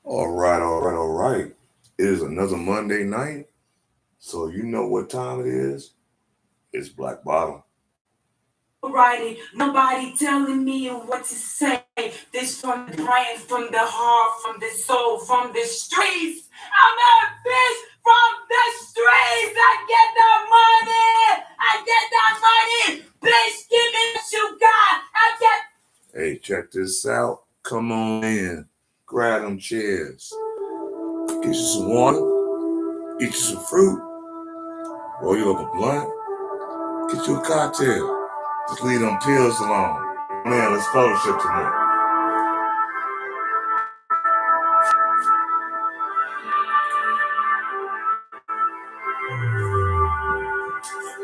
All right. It is another Monday night, so you know what time it is. It's Black Bottom. Alrighty, nobody telling me what to say. This from the brain, from the heart, from the soul, from the streets. I'm a bitch from the streets. I get that money. I get that money. Bitch, give me what you got. I get. Hey, check this out. Come on in. Grab them chairs. Get you some water. Eat you some fruit. Roll you up a blunt. Get you a cocktail. Just leave them pills alone. Man, let's fellowship tonight.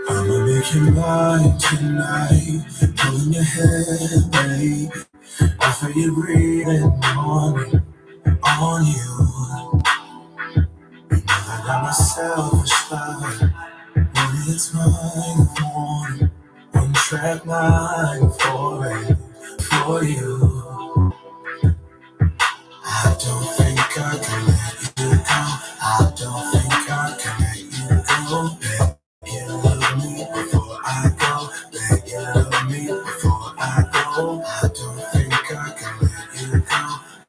I'ma make you mine tonight. Pulling your hair, baby. I feel you breathing on you. You know that I'm a selfish lover. When it's mine for you. One track mind for you. I don't think I can let you go. I don't think I can let you go. Let you love me before I go. Let you love me before I go. I don't think I can let you go.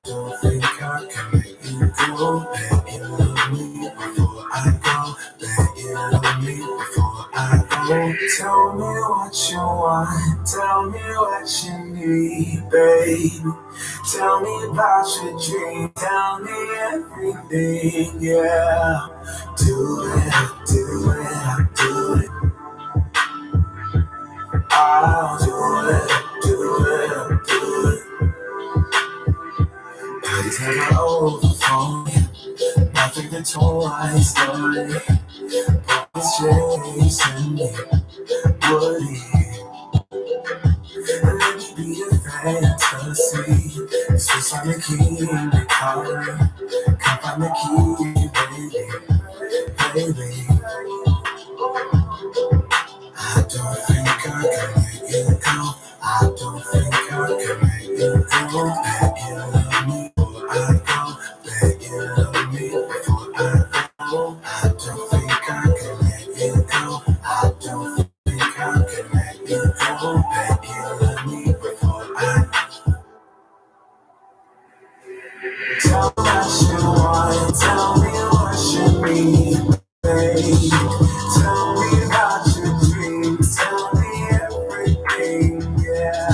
Don't think I can let you go. Let you love me before I go. Let you love me before I go. Tell me what you want. Tell me what you need, baby. Tell me about your dream, tell me everything, yeah. Do it, do it, do it. I'll do it, do it, do it. Bodies never overflow. Nothing to twice, story. Always chasing me, woody. And let me be a fantasy. Switch on the key in the car. Come find the key, baby. I don't think I can let you go. I don't think I can let you go. Let you love me before I go. Let you love me before I go. I don't think I can let you go. I don't think I can let you go. Let you love me before I go. Tell me what you want. Tell me what you need, babe. Tell me about your dreams. Tell me everything, yeah.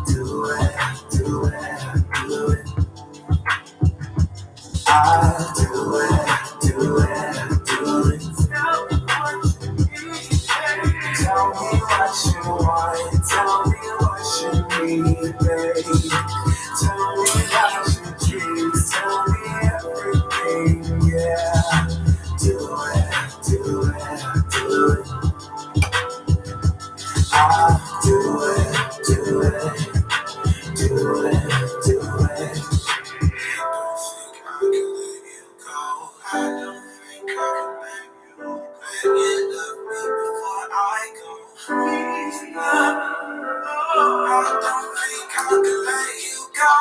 Do it, do it, do it. I'll do it, do it, do it. Tell me what you want. Tell me what you need, babe. Tell me about your dreams. Tell me everything, yeah. Do it, do it, do it. I'll do it, do it, do it, do it. I don't think I can let you go. I don't think I can let you love me before I go. Please love me. I don't think I can let you go.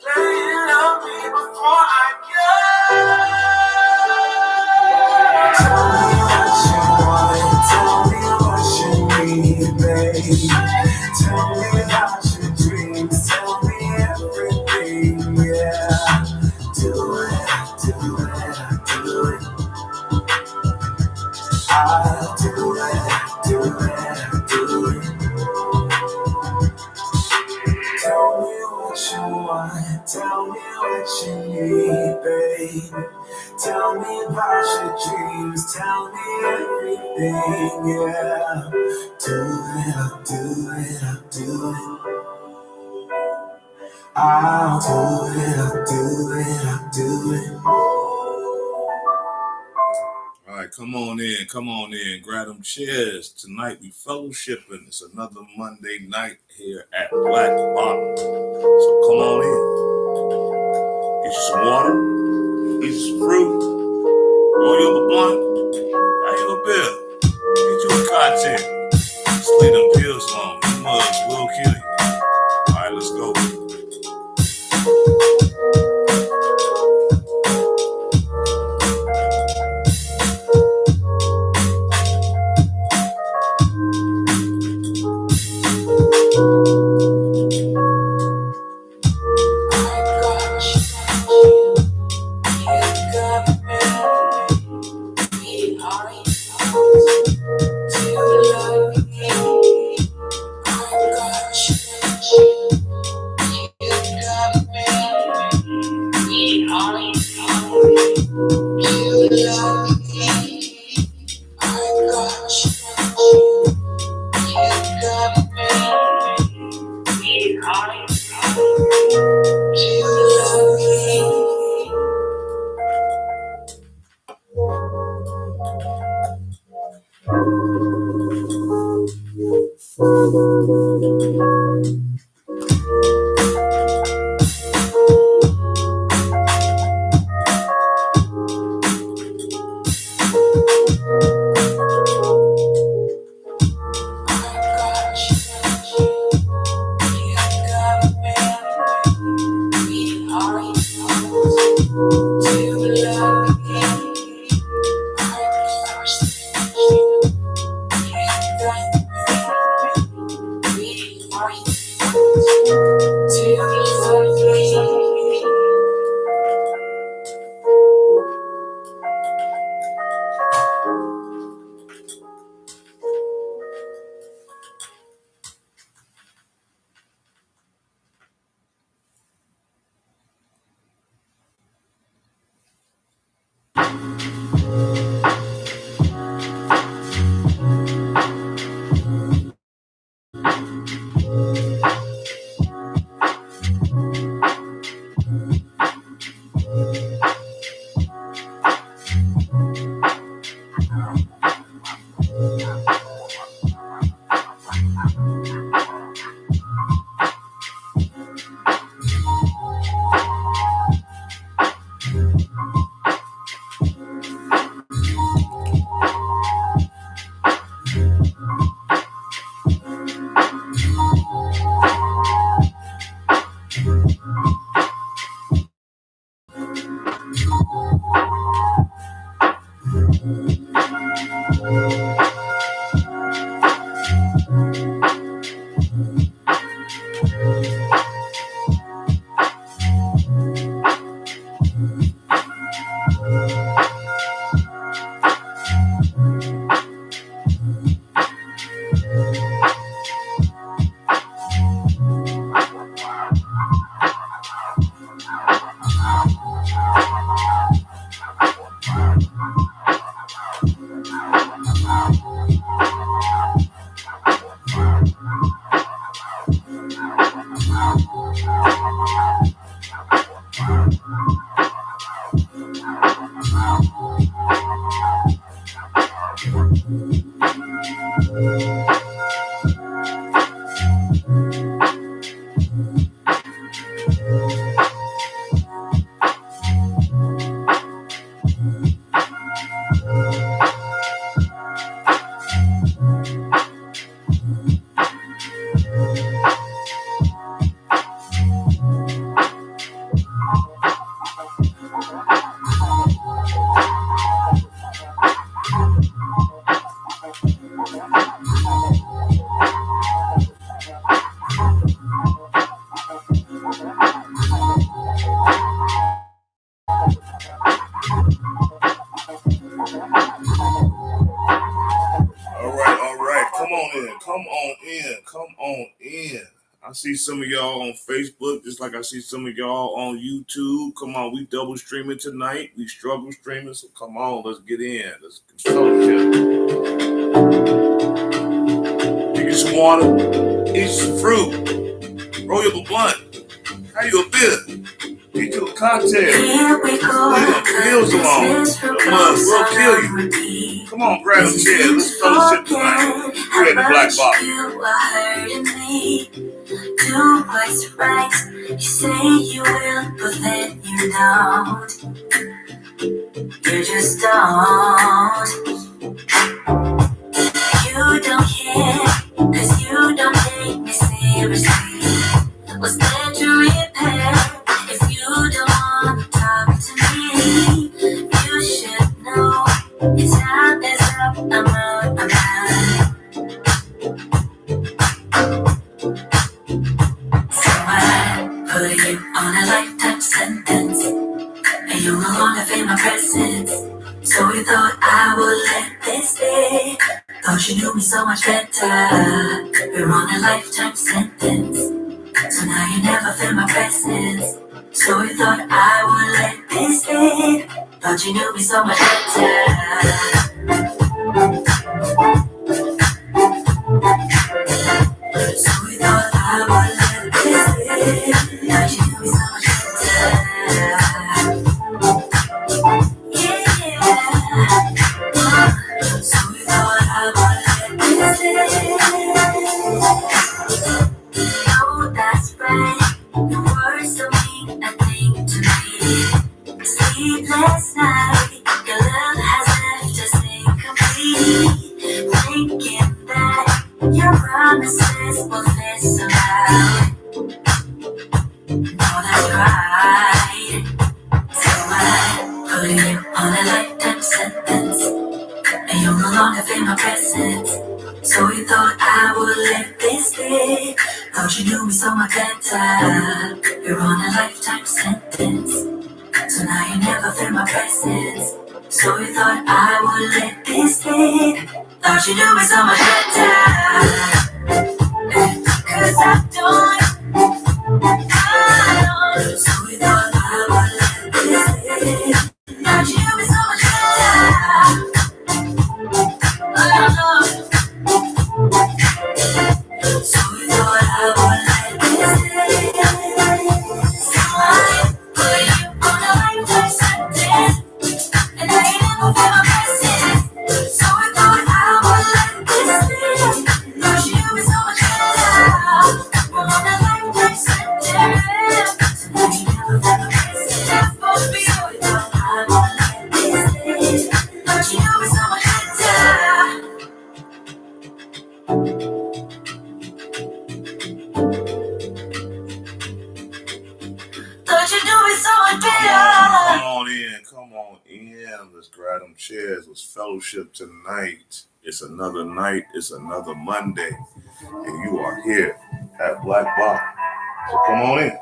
Let you love me before I go. Tell me what you want. Tell me what you need, babe. Tell me about your dreams. Tell me everything, yeah. Do it, do it, do it. I'll do it, do it, do it. Tell me what you want, tell me what you need, babe. Tell me about your dreams, tell me everything, yeah. Do it, I'll do it, I'll do it. I'll do it, I'll do it, I'll do it. All right, come on in. Grab them chairs. Tonight we fellowshipping. It's another Monday night here at Black Bottom. So come on in. Get you some water. Eat you some fruit. Roll you up a blunt. Buy you a beer. Get you a cocktail. Just leave them pills alone. Them mugs will kill you. All right, let's go. Come on in. I see some of y'all on Facebook, just like I see some of y'all on YouTube. Come on, we double streaming tonight. We struggle streaming, so come on, let's get in. Let's fellowship. Drink some water, eat some fruit, roll your blunt. How you a bit? Get you a cocktail. Leave them pills alone. We'll kill you. Come on, grab them chairs. Let's fellowship tonight. We're in the black box. Do what's right. You say you will, but then you don't. You just don't. You don't care, 'cause you don't take me seriously. What's there to repair if you don't want to talk to me? You should know your time is up. I'm out, I'm out. So I put you on a lifetime sentence, and you no longer feel my presence. So you thought I would let this be. Thought you knew me so much better. We're on a lifetime sentence, so now you never feel my presence. So you thought I would let this be. Thought you knew me so much better. So we thought I would let this Now you do me so much better. So we thought I would let this live. Oh, that's right. Your words don't mean a thing to me. Sleepless night, your love has left us incomplete. Thinking that your promises will fit somehow. No, that's right. So I put you on a lifetime sentence, and you'll no longer feel my presence. So you thought I would let this live. Thought you knew me so much better. You're on a lifetime sentence, so now you never feel my presence. So you thought I would let this live. Thought you knew me so much better. Cause I don't. So you thought I would let this live. Thought you knew me so much better. So you thought I would let this live. So I put you on a lifetime sentence, and I ain't never feel my presence. So I thought I would let this live. Thought you knew me so much better. We're on a lifetime sentence, so now you never feel my presence. That's supposed to be you. Thought I would let this live. Thought you knew me so much better. Thought you knew me so much better. Come on in. Let's grab them chairs. Let's fellowship tonight. It's another night. It's another Monday. And you are here at Black Box. So come on in.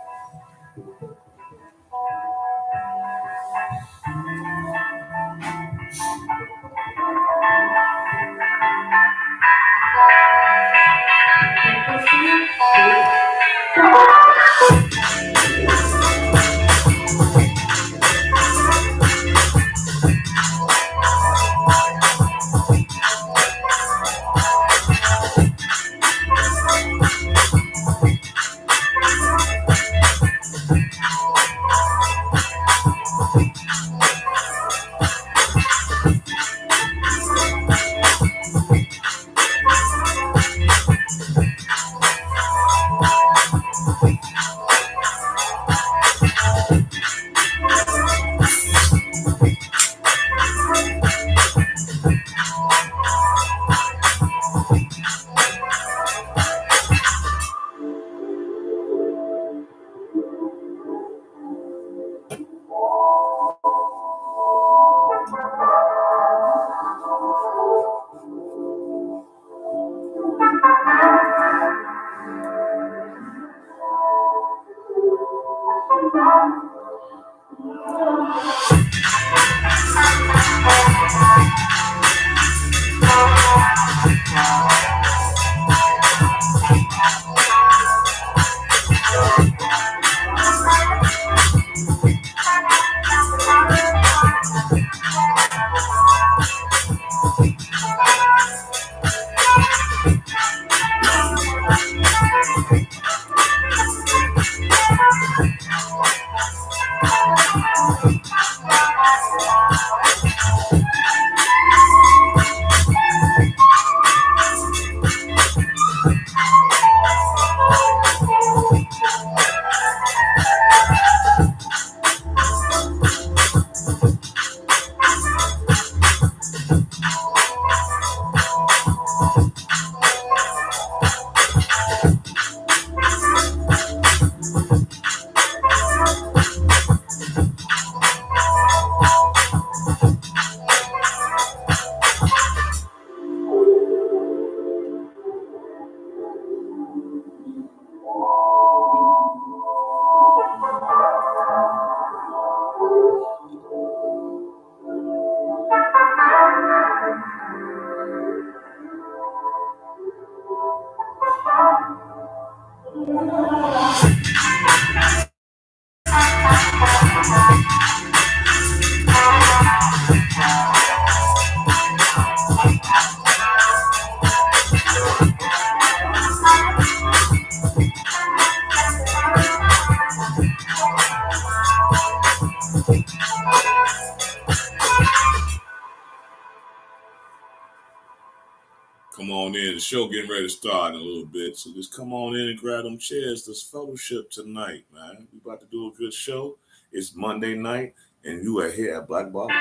on in. The show getting ready to start in a little bit. So just come on in and grab them chairs. This fellowship tonight, man. We about to do a good show. It's Monday night, and you are here at Black Bottom.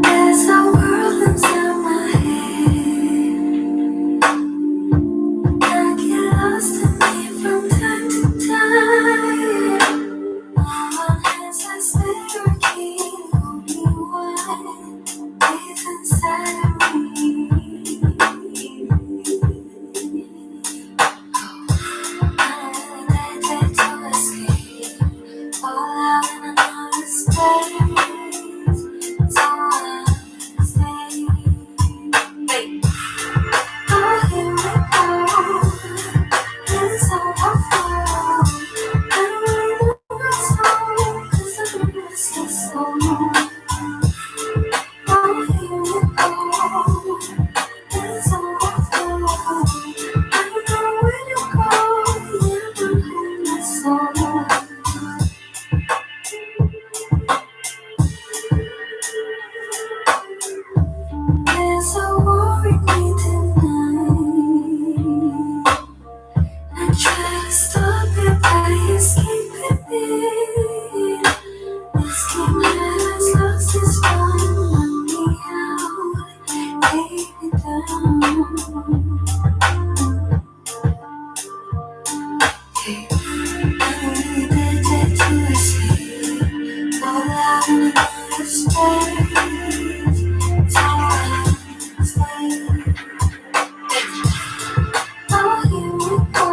There's a world inside my head. I get lost in it from time to time. One has a spirit key, only one is inside of me. I'm addicted to escape, all out in another space. So I stay. Hey. Oh, here we go. It's overflow. I don't really know what's wrong, 'cause I'm missing so long. Oh, here we go. It's overflow. I don't know where to go. Yeah, my home is so long. There's a war in me tonight. I try to stop it by escaping it. This game has lost its fun. Let me out, take me down. Hey, I'm addicted to escape, all out in another space. So I stay. Oh, here we go.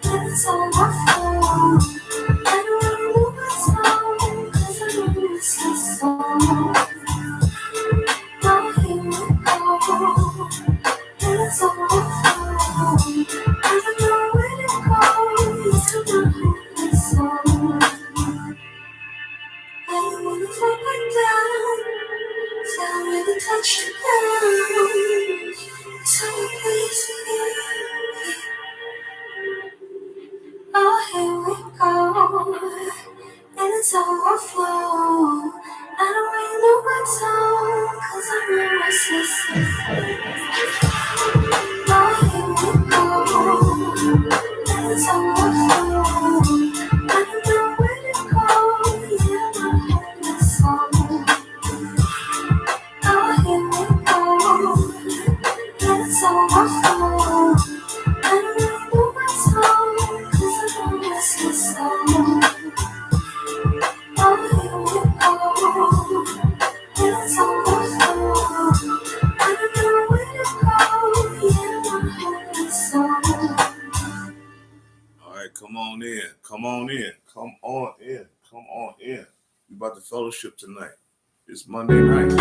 It's overflow. I don't really know what's wrong, 'cause I'm missing so long. Oh, here we go. It's overflow. I don't know where to go. Yeah, my heart is so long. I don't wanna fall back down. So I really touch the ground. So please, oh, here we go. It's overflow. I don't really know what's on, 'cause I'm a restless. Oh, here we go. It's overflow. I don't know where to go. Yeah, my heart is so long. Oh, here we go. It's overflow. I don't really know what's wrong, 'cause I'm a restless soul. Oh, here we go. It's overflow. I don't know where to go. Yeah, my heart is so long. All right, come on in. Come on in. Come on in. Come on in. We about to fellowship tonight. It's Monday night.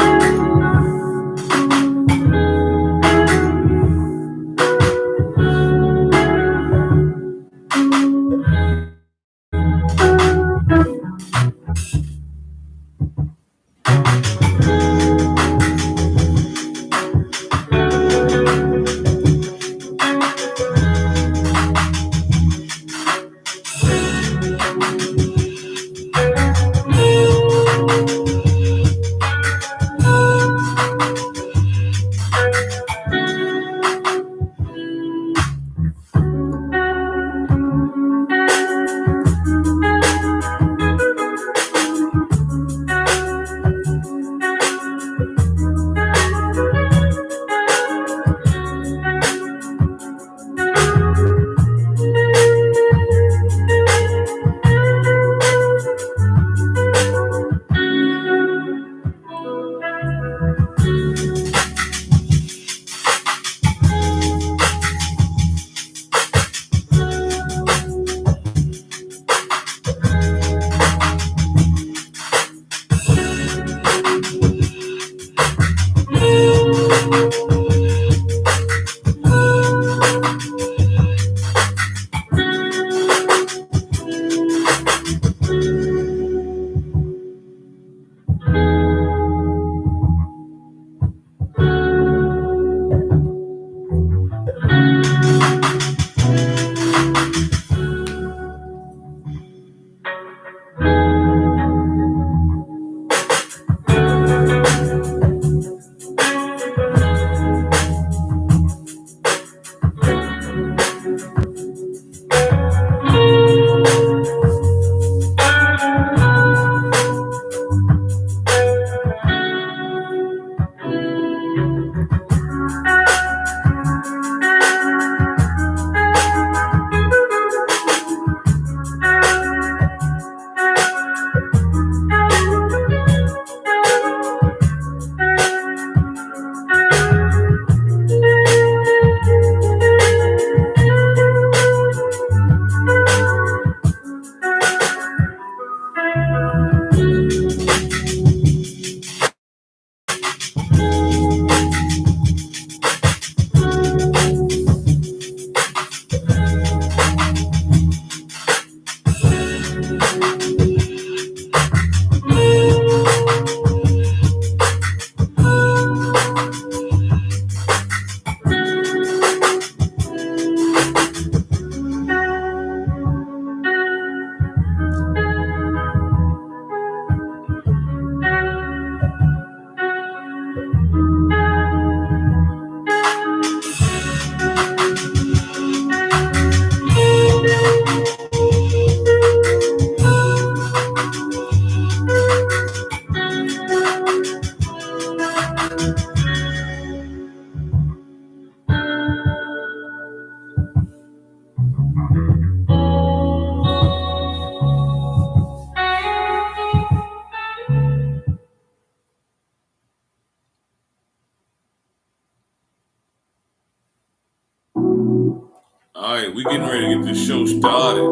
All right, we getting ready to get this show started.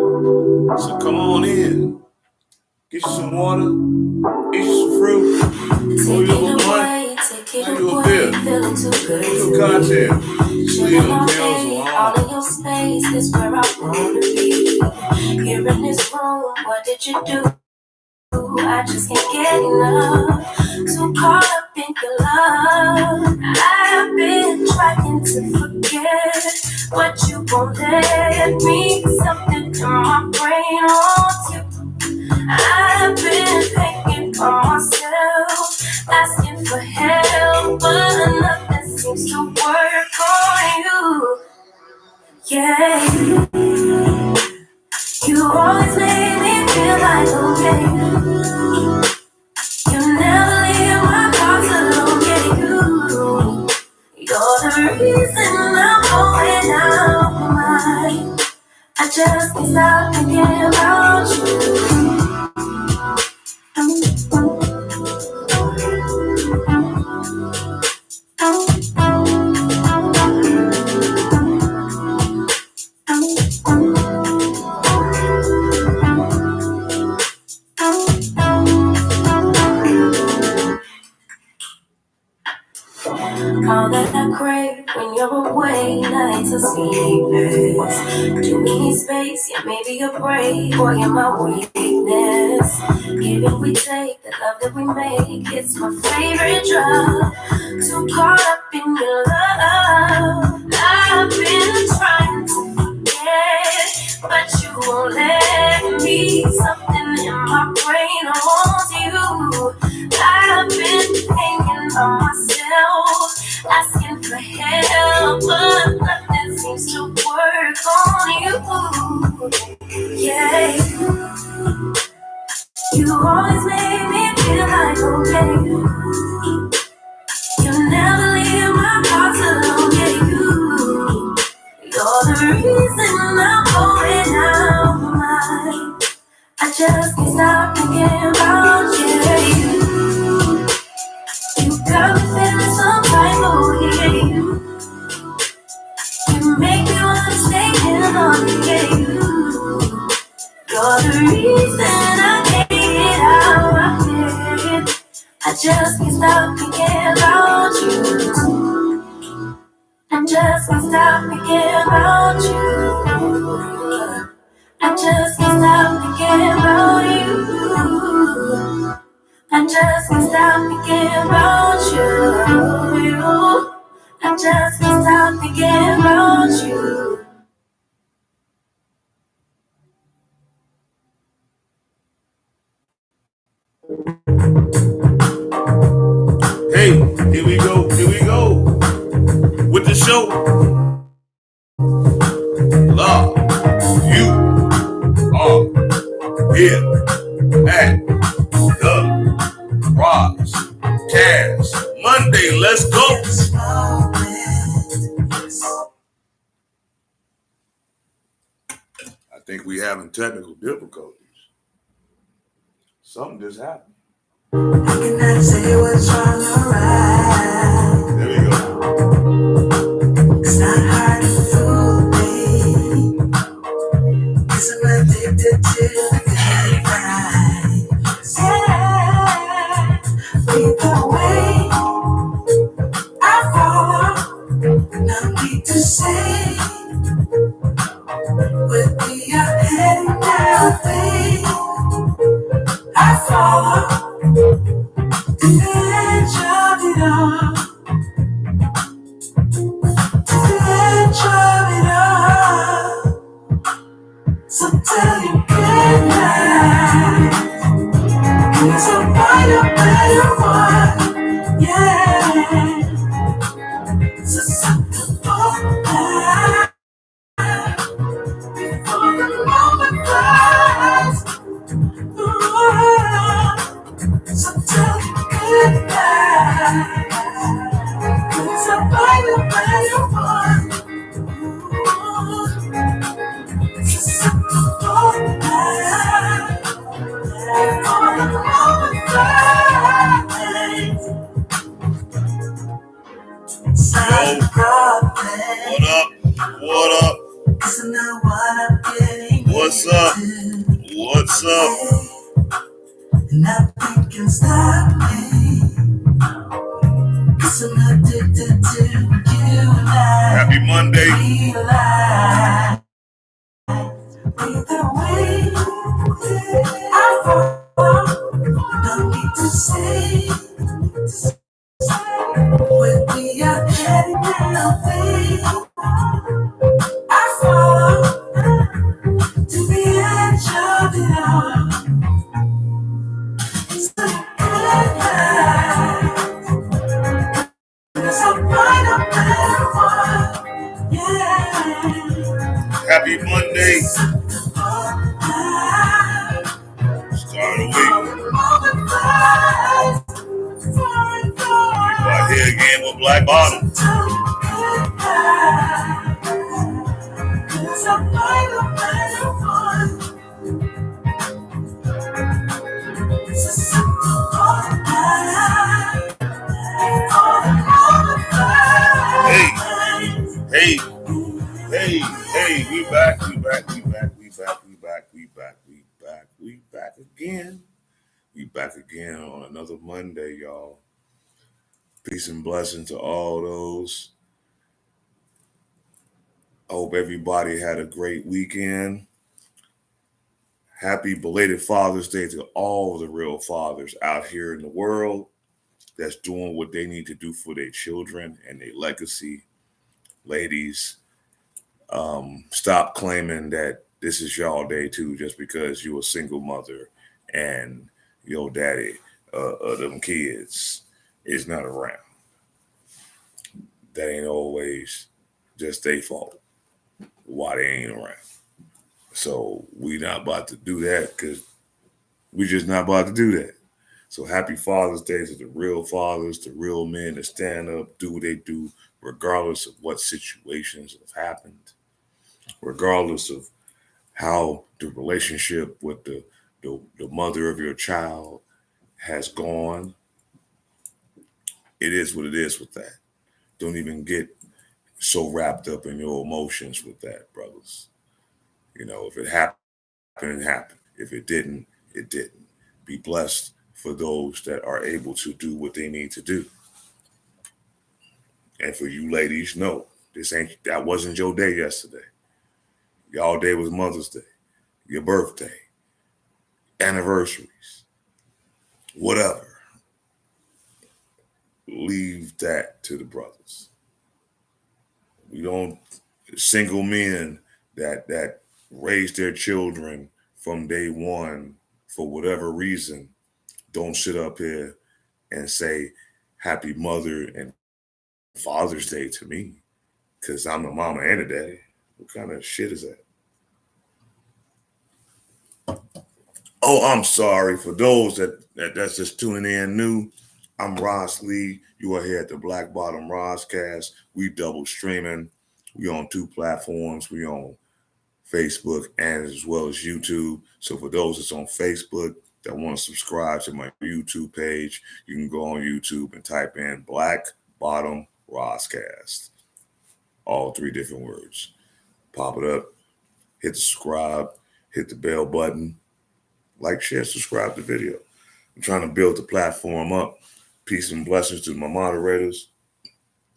So come on in. Get you some water. Eat you some fruit. Roll you a little blunt. Have you a beer. Some content. Sleep on the all in your space is where I wanna be. Here in this room, what did you do? I just can't get enough. So caught up in your love. I've been trying to forget, but you won't let me. Something in my brain wants you. I've been thinking for myself, asking for help, but nothing seems to work on you. Yeah, you always make me feel like okay. You never leave my thoughts alone. Yeah, you're the reason I'm going out my mind. I just can't stop thinking about you. All that I crave when you're away, nights are sleepless. Do we need space? Yeah, maybe a break, or you're my weakness. Giving we take, the love that we make, it's my favorite drug. Too caught up in your love. I've been trying to forget, but you won't let me. Something in my brain wants you. I've been hanging on myself, asking for help, but nothing seems to work on you. Yeah, you always make me feel like okay. You never leave my thoughts alone. Yeah, you're the reason I'm going out my mind. I just can't stop thinking about you. You got me feeling some type of way. You make me wanna stay in on you. You're the reason I can't get out of here. I just can't stop thinking about you. I just can't stop thinking about you. I just can't stop thinking about you. I just can't stop thinking about you. I just can't stop thinking about you. Hey, here we go. With the show. Love, you are here at the Broadcast Monday. Let's go. I think we having technical difficulties. Something just happened. I cannot say what's wrong or right. There we go. It's not hard to fool me, 'cause I'm addicted to the good vibes. Yeah, either way, I follow. No need to say, with me I'm heading that way. I follow. To the edge of it all. To the edge of it all. So tell you good night. 'Cause I'll find a better one. Yeah. So something for that. Before the moment flies. up. Nothing can stop me. 'Cause I'm addicted to you and I. Happy Monday. Realize with the way I fall, no need to say where we are headed now, babe. I fall to the edge of it all. So goodbye. So bright up there, one. Yeah. Happy Monday. Start of the week. Right here again with Black Bottom. Hey, we back again. We back again on another Monday, y'all. Peace and blessing to all those. I hope everybody had a great weekend. Happy belated Father's Day to all the real fathers out here in the world that's doing what they need to do for their children and their legacy. Ladies, stop claiming that this is y'all day too just because you a single mother and your daddy of them kids is not around. That ain't always just their fault why they ain't around. So we not about to do that because we just not about to do that. So happy Father's Day to the real fathers, the real men that stand up, do what they do, regardless of what situations have happened, regardless of how the relationship with the mother of your child has gone. It is what it is with that. Don't even get so wrapped up in your emotions with that, brothers. You know, if it happened, it happened. If it didn't, it didn't. Be blessed for those that are able to do what they need to do. And for you ladies, no, that wasn't your day yesterday. Y'all day was Mother's Day, your birthday, anniversaries, whatever. Leave that to the brothers. We don't single men that raise their children from day one for whatever reason don't sit up here and say happy Mother and Father's Day to me because I'm a mama and a daddy. What kind of shit is that? Oh, I'm sorry for those that's just tuning in new. I'm Ross Lee. You are here at the Black Bottom Roscast. We double streaming. We on 2 platforms. We on Facebook and as well as YouTube. So for those that's on Facebook that want to subscribe to my YouTube page, you can go on YouTube and type in Black Bottom Roscast. All 3 different words. Pop it up, hit the subscribe, hit the bell button, like, share, subscribe to the video. I'm trying to build the platform up. Peace and blessings to my moderators.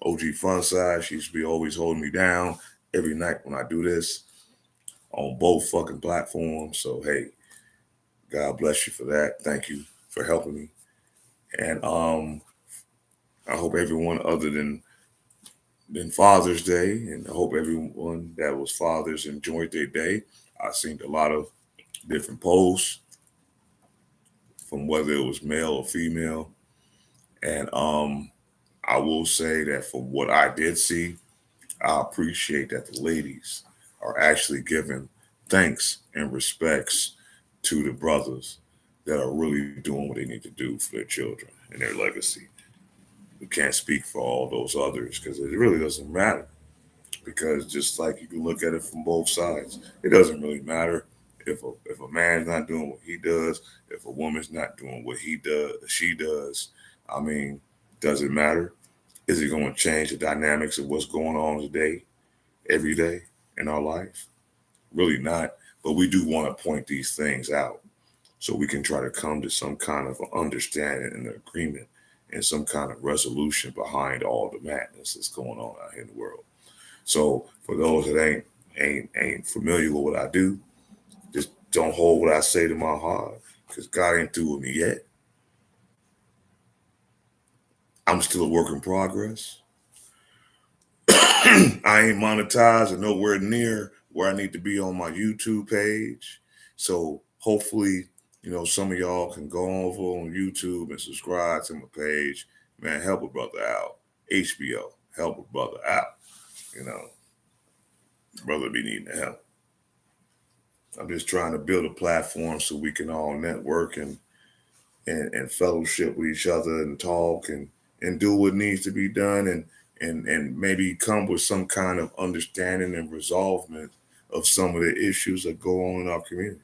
OG Funside, she used to be always holding me down every night when I do this on both fucking platforms. So, hey, God bless you for that. Thank you for helping me. And I hope everyone other than Father's Day, and I hope everyone that was fathers enjoyed their day. I've seen a lot of different posts from whether it was male or female. And I will say that from what I did see, I appreciate that the ladies are actually giving thanks and respects to the brothers that are really doing what they need to do for their children and their legacy. We can't speak for all those others because it really doesn't matter. Because just like you can look at it from both sides, it doesn't really matter if a man's not doing what he does, if a woman's not doing what she does. I mean, does it matter? Is it going to change the dynamics of what's going on today, every day in our life? Really not. But we do want to point these things out so we can try to come to some kind of understanding and agreement and some kind of resolution behind all the madness that's going on out here in the world. So for those that ain't familiar with what I do, just don't hold what I say to my heart, because God ain't through with me yet. I'm still a work in progress. I ain't monetized or nowhere near where I need to be on my YouTube page. So hopefully, some of y'all can go over on YouTube and subscribe to my page. Man, help a brother out. HBO, help a brother out. Brother be needing the help. I'm just trying to build a platform so we can all network and fellowship with each other and talk and do what needs to be done and maybe come with some kind of understanding and resolvement of some of the issues that go on in our community.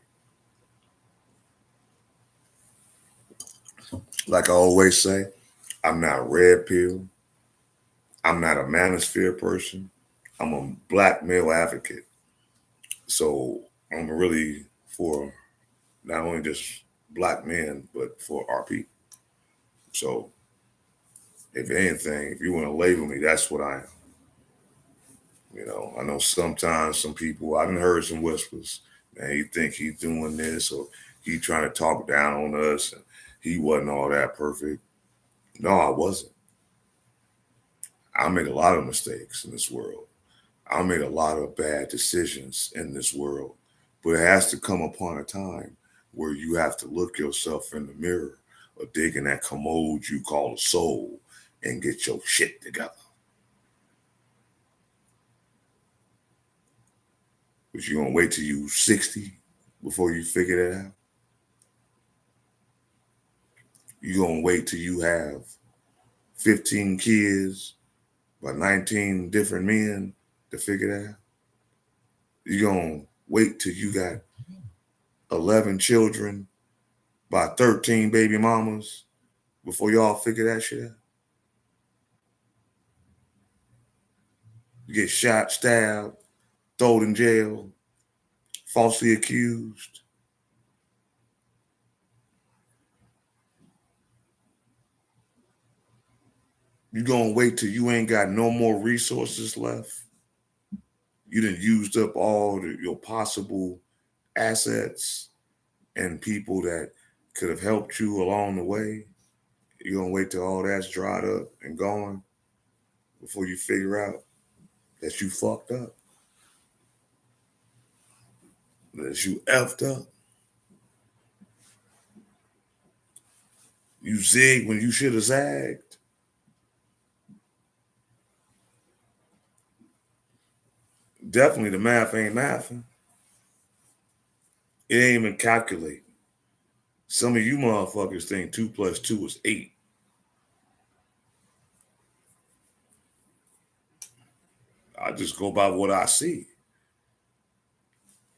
Like I always say, I'm not a red pill. I'm not a manosphere person. I'm a black male advocate. So I'm really for not only just black men, but for our people. So if anything, if you want to label me, that's what I am. I know sometimes some people, I've heard some whispers, man, he think he's doing this or he trying to talk down on us and he wasn't all that perfect. No, I wasn't. I made a lot of mistakes in this world. I made a lot of bad decisions in this world, but it has to come upon a time where you have to look yourself in the mirror or dig in that commode you call a soul and get your shit together. But you gonna wait till you 60 before you figure that out? You gonna wait till you have 15 kids by 19 different men to figure that out? You gonna wait till you got 11 children by 13 baby mamas before y'all figure that shit out? You get shot, stabbed, thrown in jail, falsely accused. You gonna wait till you ain't got no more resources left? You done used up all your possible assets and people that could have helped you along the way. You gonna wait till all that's dried up and gone before you figure out that you fucked up, that you effed up. You zigged when you should have zagged. Definitely the math ain't mathing. It ain't even calculating. Some of you motherfuckers think 2 + 2 is 8. I just go by what I see.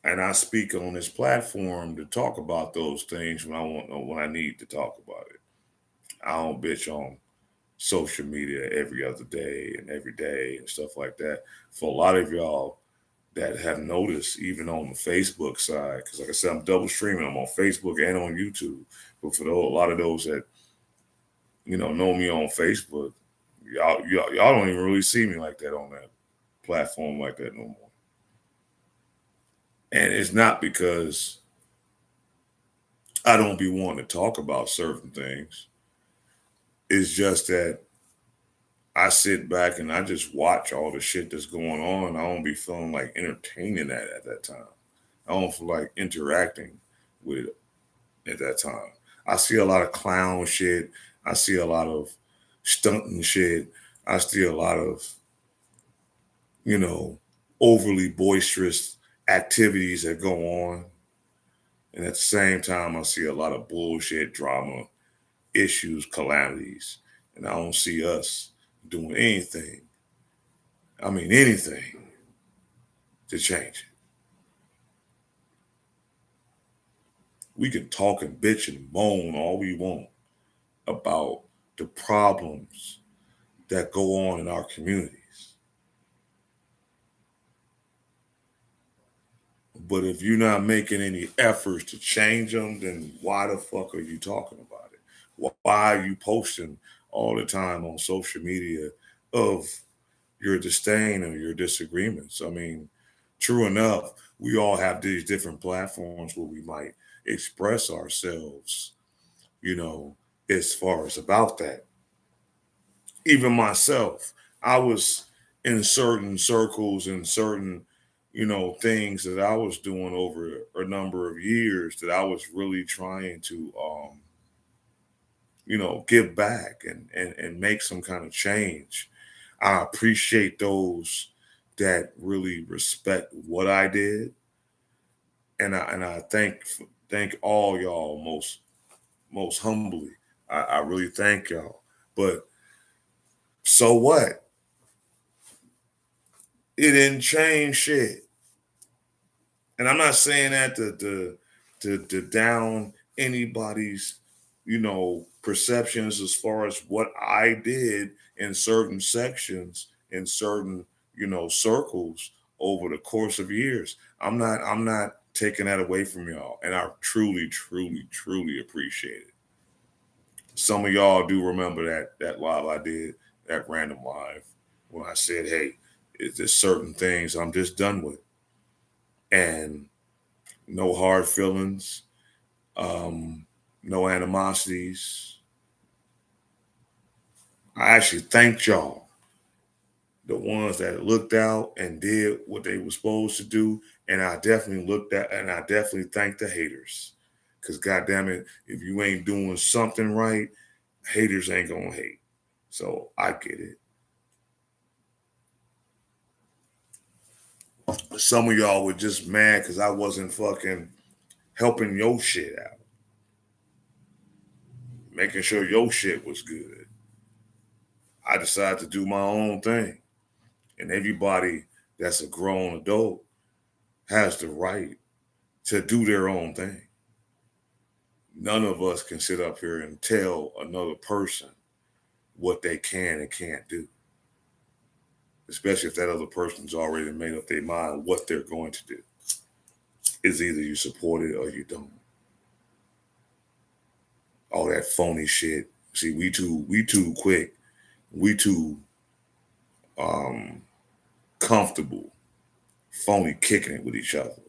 And I speak on this platform to talk about those things when I need to talk about it. I don't bitch on social media every other day and every day and stuff like that. For a lot of y'all that have noticed, even on the Facebook side, because like I said, I'm double streaming. I'm on Facebook and on YouTube. But for a lot of those that know me on Facebook, y'all don't even really see me like that on that platform like that no more. And it's not because I don't be wanting to talk about certain things. It's just that I sit back and I just watch all the shit that's going on. I don't be feeling like entertaining that at that time. I don't feel like interacting with it at that time. I see a lot of clown shit. I see a lot of stunting shit. I see a lot of, overly boisterous activities that go on. And at the same time, I see a lot of bullshit, drama, issues, calamities. And I don't see us doing anything. I mean, anything to change it. We can talk and bitch and moan all we want about the problems that go on in our communities. But if you're not making any efforts to change them, then why the fuck are you talking about it? Why are you posting all the time on social media of your disdain or your disagreements? I mean, true enough, we all have these different platforms where we might express ourselves, you know, as far as about that. Even myself, I was in certain circles and certain, things that I was doing over a number of years that I was really trying to, give back and make some kind of change. I appreciate those that really respect what I did, and I thank all y'all most humbly. I really thank y'all. But so what? It didn't change shit. And I'm not saying that to down anybody's, perceptions as far as what I did in certain sections, in certain, circles over the course of years. I'm not taking that away from y'all. And I truly, truly, truly appreciate it. Some of y'all do remember that live I did, that random live, when I said, hey, there's certain things I'm just done with. And no hard feelings, um, no animosities. I actually thanked y'all, the ones that looked out and did what they were supposed to do. And I definitely looked at and I definitely thanked the haters. Cause goddamn it, if you ain't doing something right, haters ain't gonna hate. So I get it. Some of y'all were just mad because I wasn't fucking helping your shit out, making sure your shit was good. I decided to do my own thing. And everybody that's a grown adult has the right to do their own thing. None of us can sit up here and tell another person what they can and can't do, especially if that other person's already made up their mind what they're going to do. It's either you support it or you don't. All that phony shit. See, we too quick, we too um comfortable phony kicking it with each other.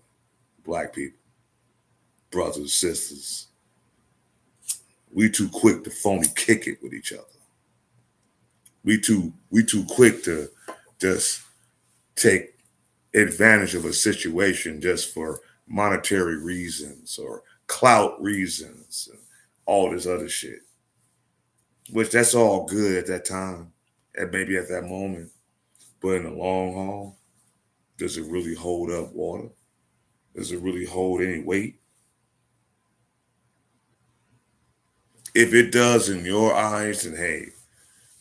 Black people, brothers, sisters. We too quick to phony kick it with each other. We too quick to just take advantage of a situation just for monetary reasons or clout reasons and all this other shit. Which that's all good at that time, and maybe at that moment. But in the long haul, does it really hold up water? Does it really hold any weight? If it does in your eyes, then hey,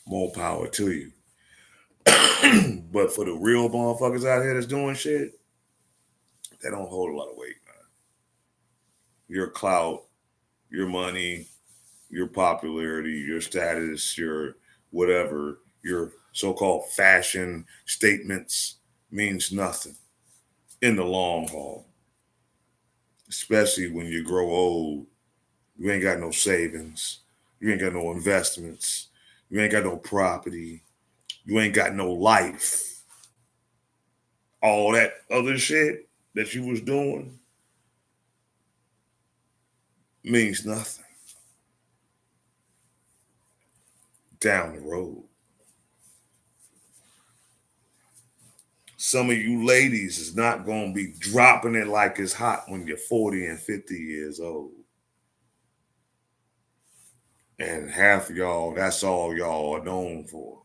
more power to you. But for the real motherfuckers out here that's doing shit, they don't hold a lot of weight, man. Your clout, your money, your popularity, your status, your whatever, your so-called fashion statements means nothing in the long haul. Especially when you grow old, you ain't got no savings, you ain't got no investments, you ain't got no property, you ain't got no life. All that other shit that you was doing means nothing down the road. Some of you ladies is not going to be dropping it like it's hot when you're 40 and 50 years old. And half of y'all, that's all y'all are known for.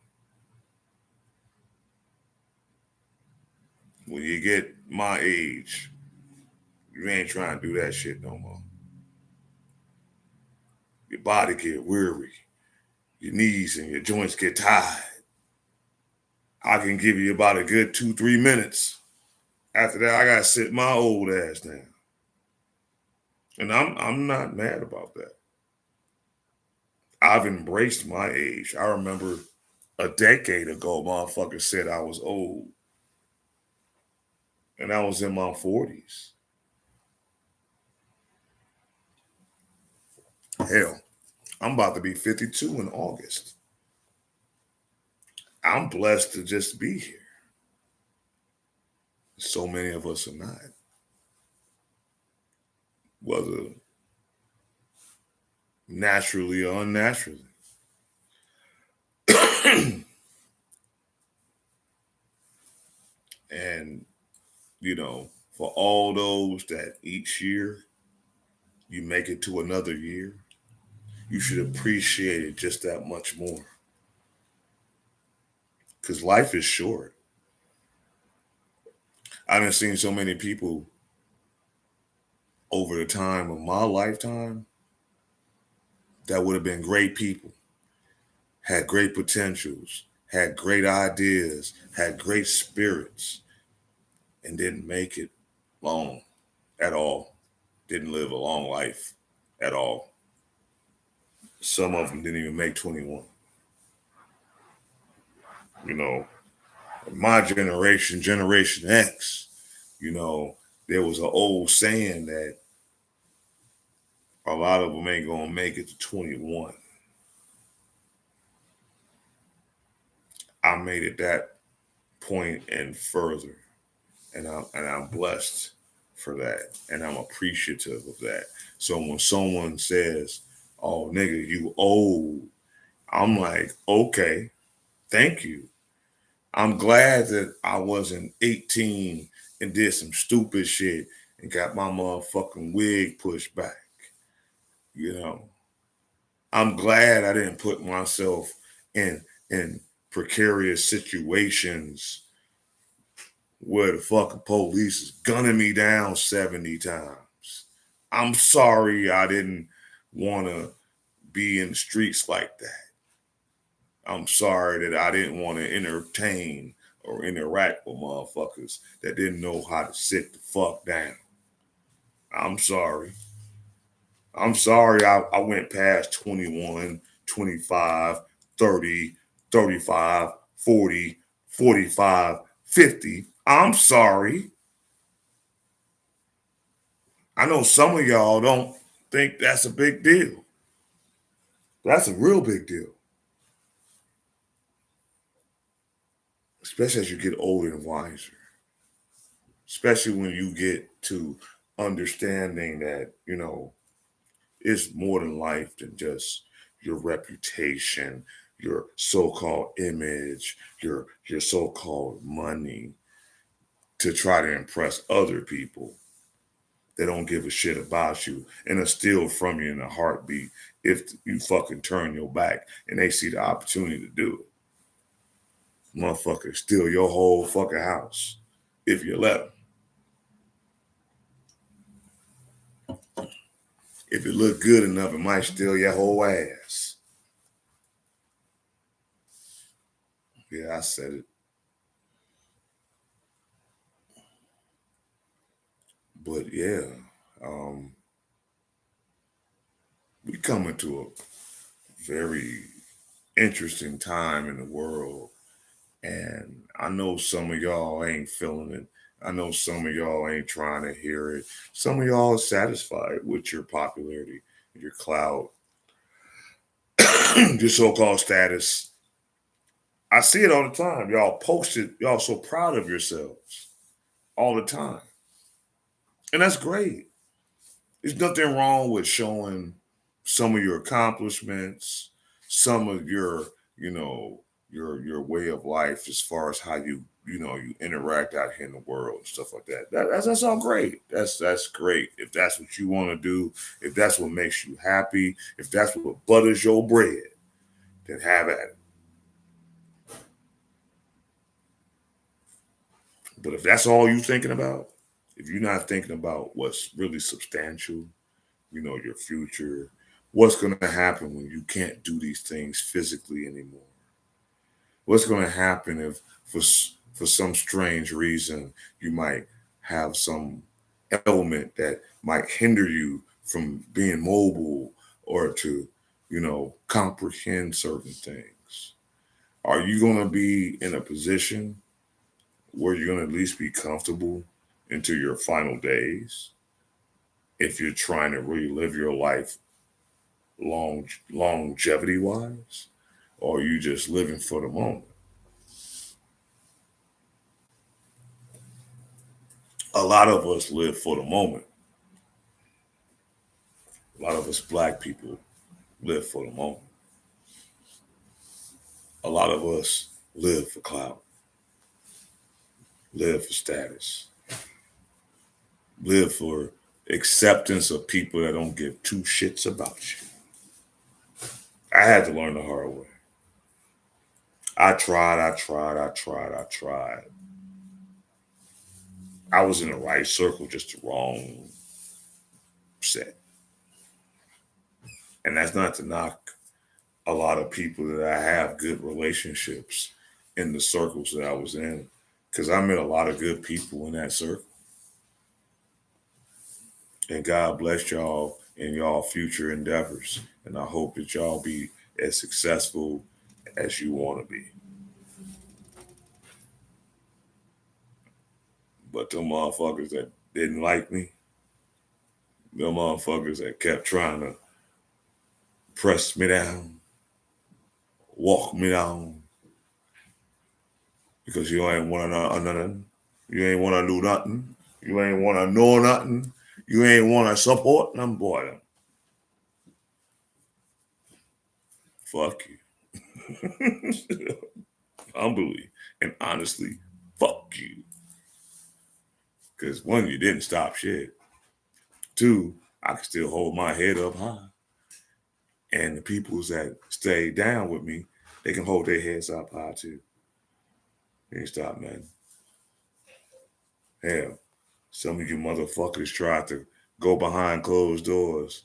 When you get my age, you ain't trying to do that shit no more. Your body get weary. Your knees and your joints get tired. I can give you about a good 2-3 minutes. After that, I gotta sit my old ass down. And I'm not mad about that. I've embraced my age. I remember a decade ago, motherfuckers said I was old. And I was in my 40s. Hell, I'm about to be 52 in August. I'm blessed to just be here. So many of us are not. Whether naturally or unnaturally. And, for all those that each year you make it to another year, you should appreciate it just that much more. Because life is short. I done seen so many people over the time of my lifetime that would have been great people, had great potentials, had great ideas, had great spirits, and didn't make it long at all. Didn't live a long life at all. Some of them didn't even make 21. My generation, Generation X, there was an old saying that a lot of them ain't gonna make it to 21. I made it that point and further, and I'm blessed for that, and I'm appreciative of that. So when someone says, "Oh, nigga, you old," I'm like, "Okay, thank you. I'm glad that I wasn't 18 and did some stupid shit and got my motherfucking wig pushed back." I'm glad I didn't put myself in precarious situations where the fucking police is gunning me down 70 times. I'm sorry I didn't want to be in the streets like that. I'm sorry that I didn't want to entertain or interact with motherfuckers that didn't know how to sit the fuck down. I'm sorry. I'm sorry I went past 21, 25, 30, 35, 40, 45, 50. I'm sorry. I know some of y'all don't think that's a big deal. That's a real big deal. Especially as you get older and wiser. Especially when you get to understanding that, it's more than life than just your reputation, your so-called image, your so-called money to try to impress other people. They don't give a shit about you and are steal from you in a heartbeat if you fucking turn your back and they see the opportunity to do it. Motherfucker, steal your whole fucking house if you let them. If it look good enough, it might steal your whole ass. Yeah, I said it. But yeah, we coming to a very interesting time in the world. And I know some of y'all ain't feeling it. I know some of y'all ain't trying to hear it. Some of y'all are satisfied with your popularity, your clout, your so-called status. I see it all the time. Y'all post it. Y'all so proud of yourselves all the time. And that's great. There's nothing wrong with showing some of your accomplishments, some of your, your way of life as far as how you interact out here in the world and stuff like that. That's all great. That's great. If that's what you want to do, if that's what makes you happy, if that's what butters your bread, then have at it. But if that's all you're thinking about, if you're not thinking about what's really substantial, your future, what's going to happen when you can't do these things physically anymore? What's going to happen if for some strange reason you might have some element that might hinder you from being mobile or to, comprehend certain things? Are you going to be in a position where you're going to at least be comfortable into your final days if you're trying to really live your life longevity wise, or are you just living for the moment? A lot of us live for the moment. A lot of us black people live for the moment. A lot of us live for clout, live for status, live for acceptance of people that don't give two shits about you. I had to learn the hard way. I tried. I was in the right circle, just the wrong set. And that's not to knock a lot of people that I have good relationships in the circles that I was in, because I met a lot of good people in that circle. And God bless y'all in y'all future endeavors. And I hope that y'all be as successful as you want to be. But them motherfuckers that didn't like me, them motherfuckers that kept trying to press me down, walk me down, because you ain't want to know nothing. You ain't want to do nothing. You ain't want to know nothing. You ain't want to support them, boy. Fuck you. Humbly and honestly, fuck you. Because one, you didn't stop shit. Two, I can still hold my head up high. And the peoples that stay down with me, they can hold their heads up high too. They ain't stop nothing. Hell, some of you motherfuckers tried to go behind closed doors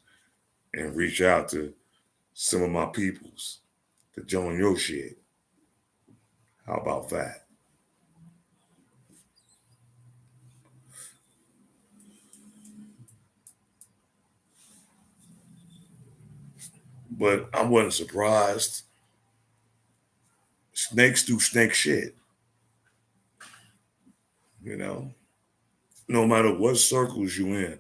and reach out to some of my peoples to join your shit. How about that? But I wasn't surprised. Snakes do snake shit. You know, no matter what circles you in,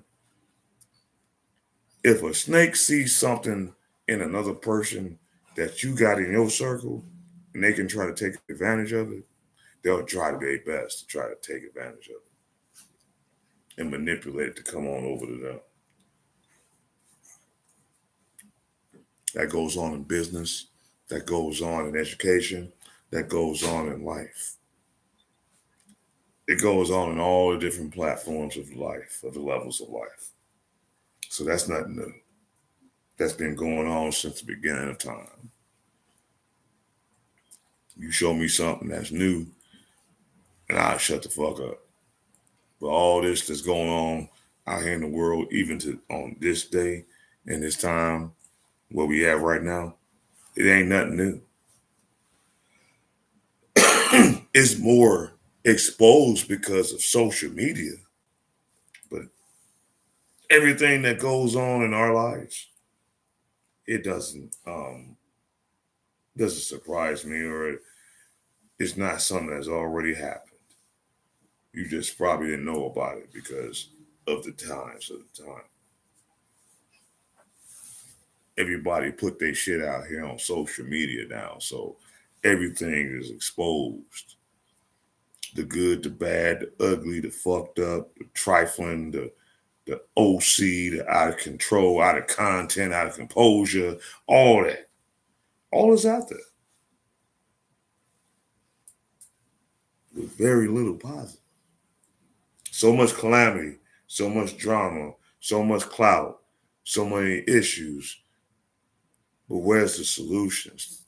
if a snake sees something in another person that you got in your circle and they can try to take advantage of it, they'll try their best to try to take advantage of it and manipulate it to come on over to them. That goes on in business, that goes on in education, that goes on in life. It goes on in all the different platforms of life, of the levels of life. So that's nothing new. That's been going on since the beginning of time. You show me something that's new, and I'll shut the fuck up. But all this that's going on out here in the world, even to on this day and this time where we at right now, it ain't nothing new. It's more exposed because of social media. But everything that goes on in our lives, it doesn't surprise me, or it's not something that's already happened. You just probably didn't know about it because of the times of the time. Everybody put their shit out here on social media now, so everything is exposed. The good, the bad, the ugly, the fucked up, the trifling, the OC, the out of control, out of content, out of composure, all that. All is out there with very little positive. So much calamity, so much drama, so much clout, so many issues. But where's the solutions?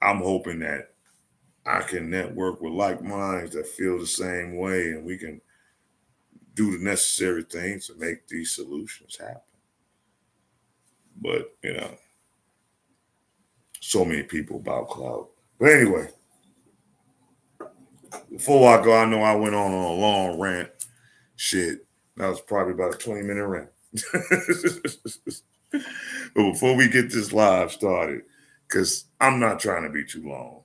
I'm hoping that I can network with like minds that feel the same way, and we can do the necessary things to make these solutions happen. But, so many people about clout. But anyway, before I go, I know I went on a long rant. Shit, that was probably about a 20-minute rant. But before we get this live started, because I'm not trying to be too long,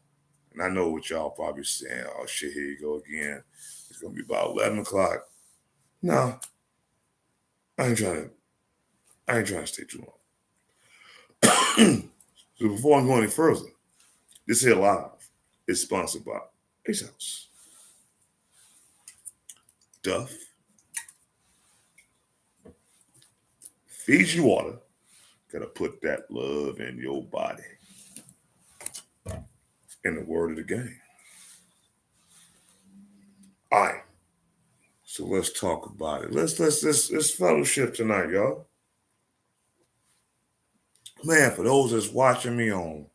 and I know what y'all probably saying, oh shit, here you go again. It's going to be about 11 o'clock. No, I ain't trying to I ain't trying to stay too long. So before I go any further, this here live is sponsored by Ace House. Duff feeds you water. Gotta put that love in your body. In the word of the game. All right. So let's talk about it. Let's fellowship tonight, y'all. Man, for those that's watching me on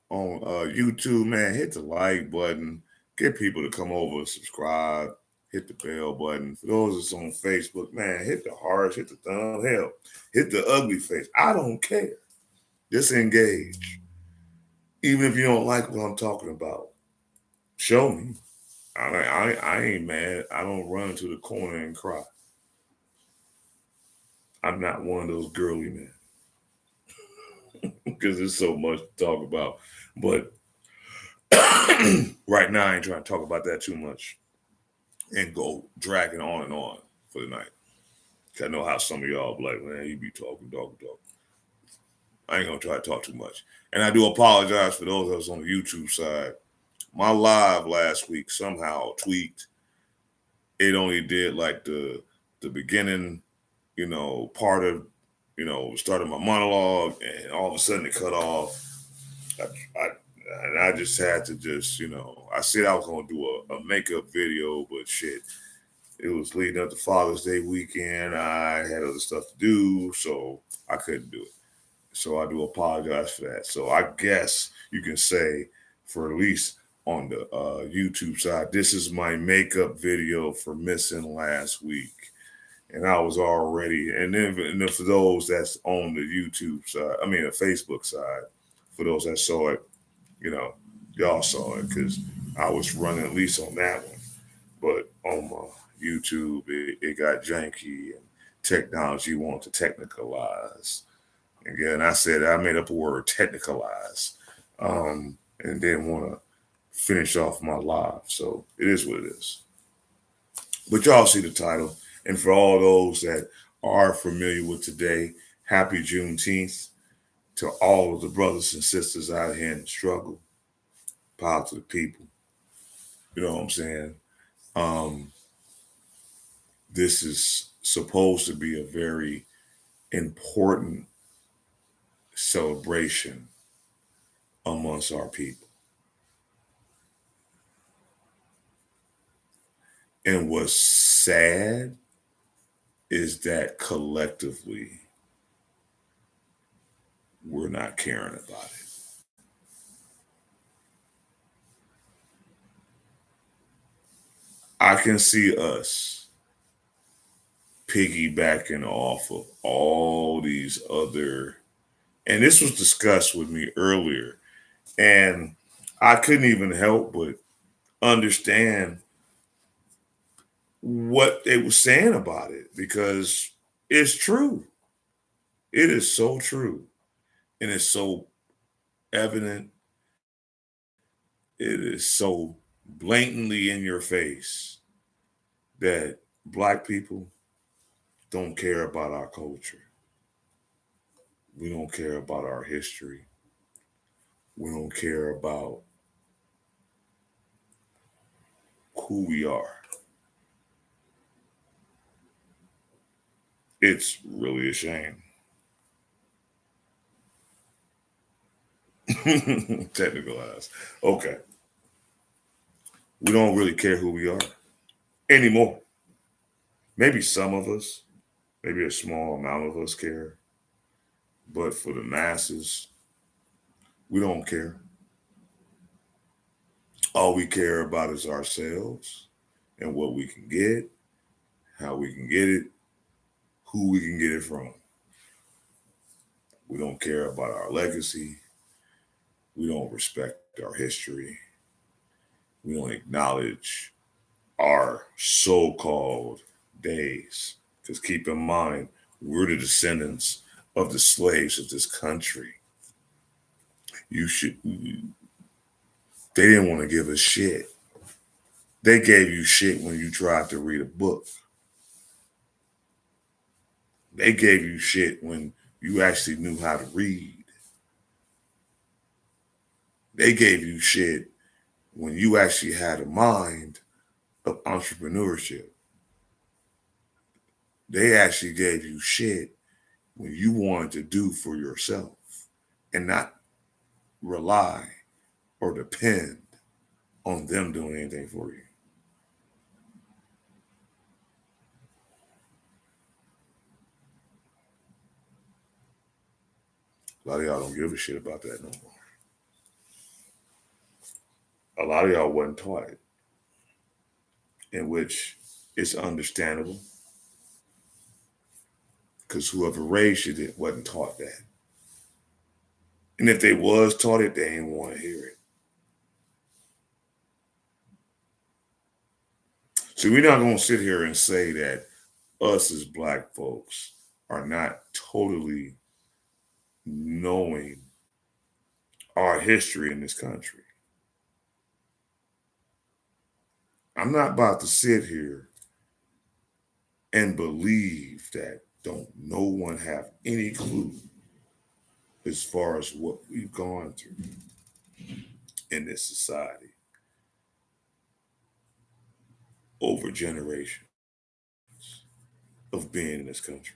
YouTube, man, hit the like button. Get people to come over, subscribe, hit the bell button. For those that's on Facebook, man, hit the hearts, hit the thumb, hell, hit the ugly face. I don't care. Just engage. Even if you don't like what I'm talking about, show me. I ain't mad. I don't run to the corner and cry. I'm not one of those girly men because there's so much to talk about. But right now, I ain't trying to talk about that too much and go dragging on and on for the night. I know how some of y'all be like, man, you be talking. I ain't gonna try to talk too much. And I do apologize for those of us on the YouTube side. My live last week somehow tweaked. It only did like the beginning, part of, started my monologue, and all of a sudden it cut off. I just had to I said I was gonna do a makeup video, but shit, it was leading up to Father's Day weekend. I had other stuff to do, so I couldn't do it. So I do apologize for that. So I guess you can say, for at least on the YouTube side, this is my makeup video for missing last week. And I was already, and then for those that's on the YouTube side, the Facebook side, for those that saw it, y'all saw it because I was running at least on that one. But on my YouTube, it got janky and technology wanted to technicalize. Again, I said I made up a word, technicalize, and didn't want to finish off my live. So it is what it is. But y'all see the title. And for all those that are familiar with today, happy Juneteenth to all of the brothers and sisters out here in the struggle. Power to the people. You know what I'm saying? This is supposed to be a very important celebration amongst our people. And what's sad is that collectively we're not caring about it. I can see us piggybacking off of all these other, and this was discussed with me earlier, and I couldn't even help but understand what they were saying about it because it's true. It is so true. And it's so evident. It is so blatantly in your face that Black people don't care about our culture. We don't care about our history. We don't care about who we are. It's really a shame. Technical eyes. Okay. We don't really care who we are anymore. Maybe some of us, maybe a small amount of us care. But for the masses, we don't care. All we care about is ourselves and what we can get, how we can get it, who we can get it from. We don't care about our legacy. We don't respect our history. We don't acknowledge our so-called days. Because keep in mind, we're the descendants of the slaves of this country. They didn't want to give us shit. They gave you shit when you tried to read a book. They gave you shit when you actually knew how to read. They gave you shit when you actually had a mind of entrepreneurship. They actually gave you shit when you wanted to do for yourself and not rely or depend on them doing anything for you. A lot of y'all don't give a shit about that no more. A lot of y'all wasn't taught it, in which it's understandable because whoever raised you wasn't taught that. And if they was taught it, they didn't want to hear it. So we're not going to sit here and say that us as black folks are not totally knowing our history in this country. I'm not about to sit here and believe that don't no one have any clue as far as what we've gone through in this society over generations of being in this country.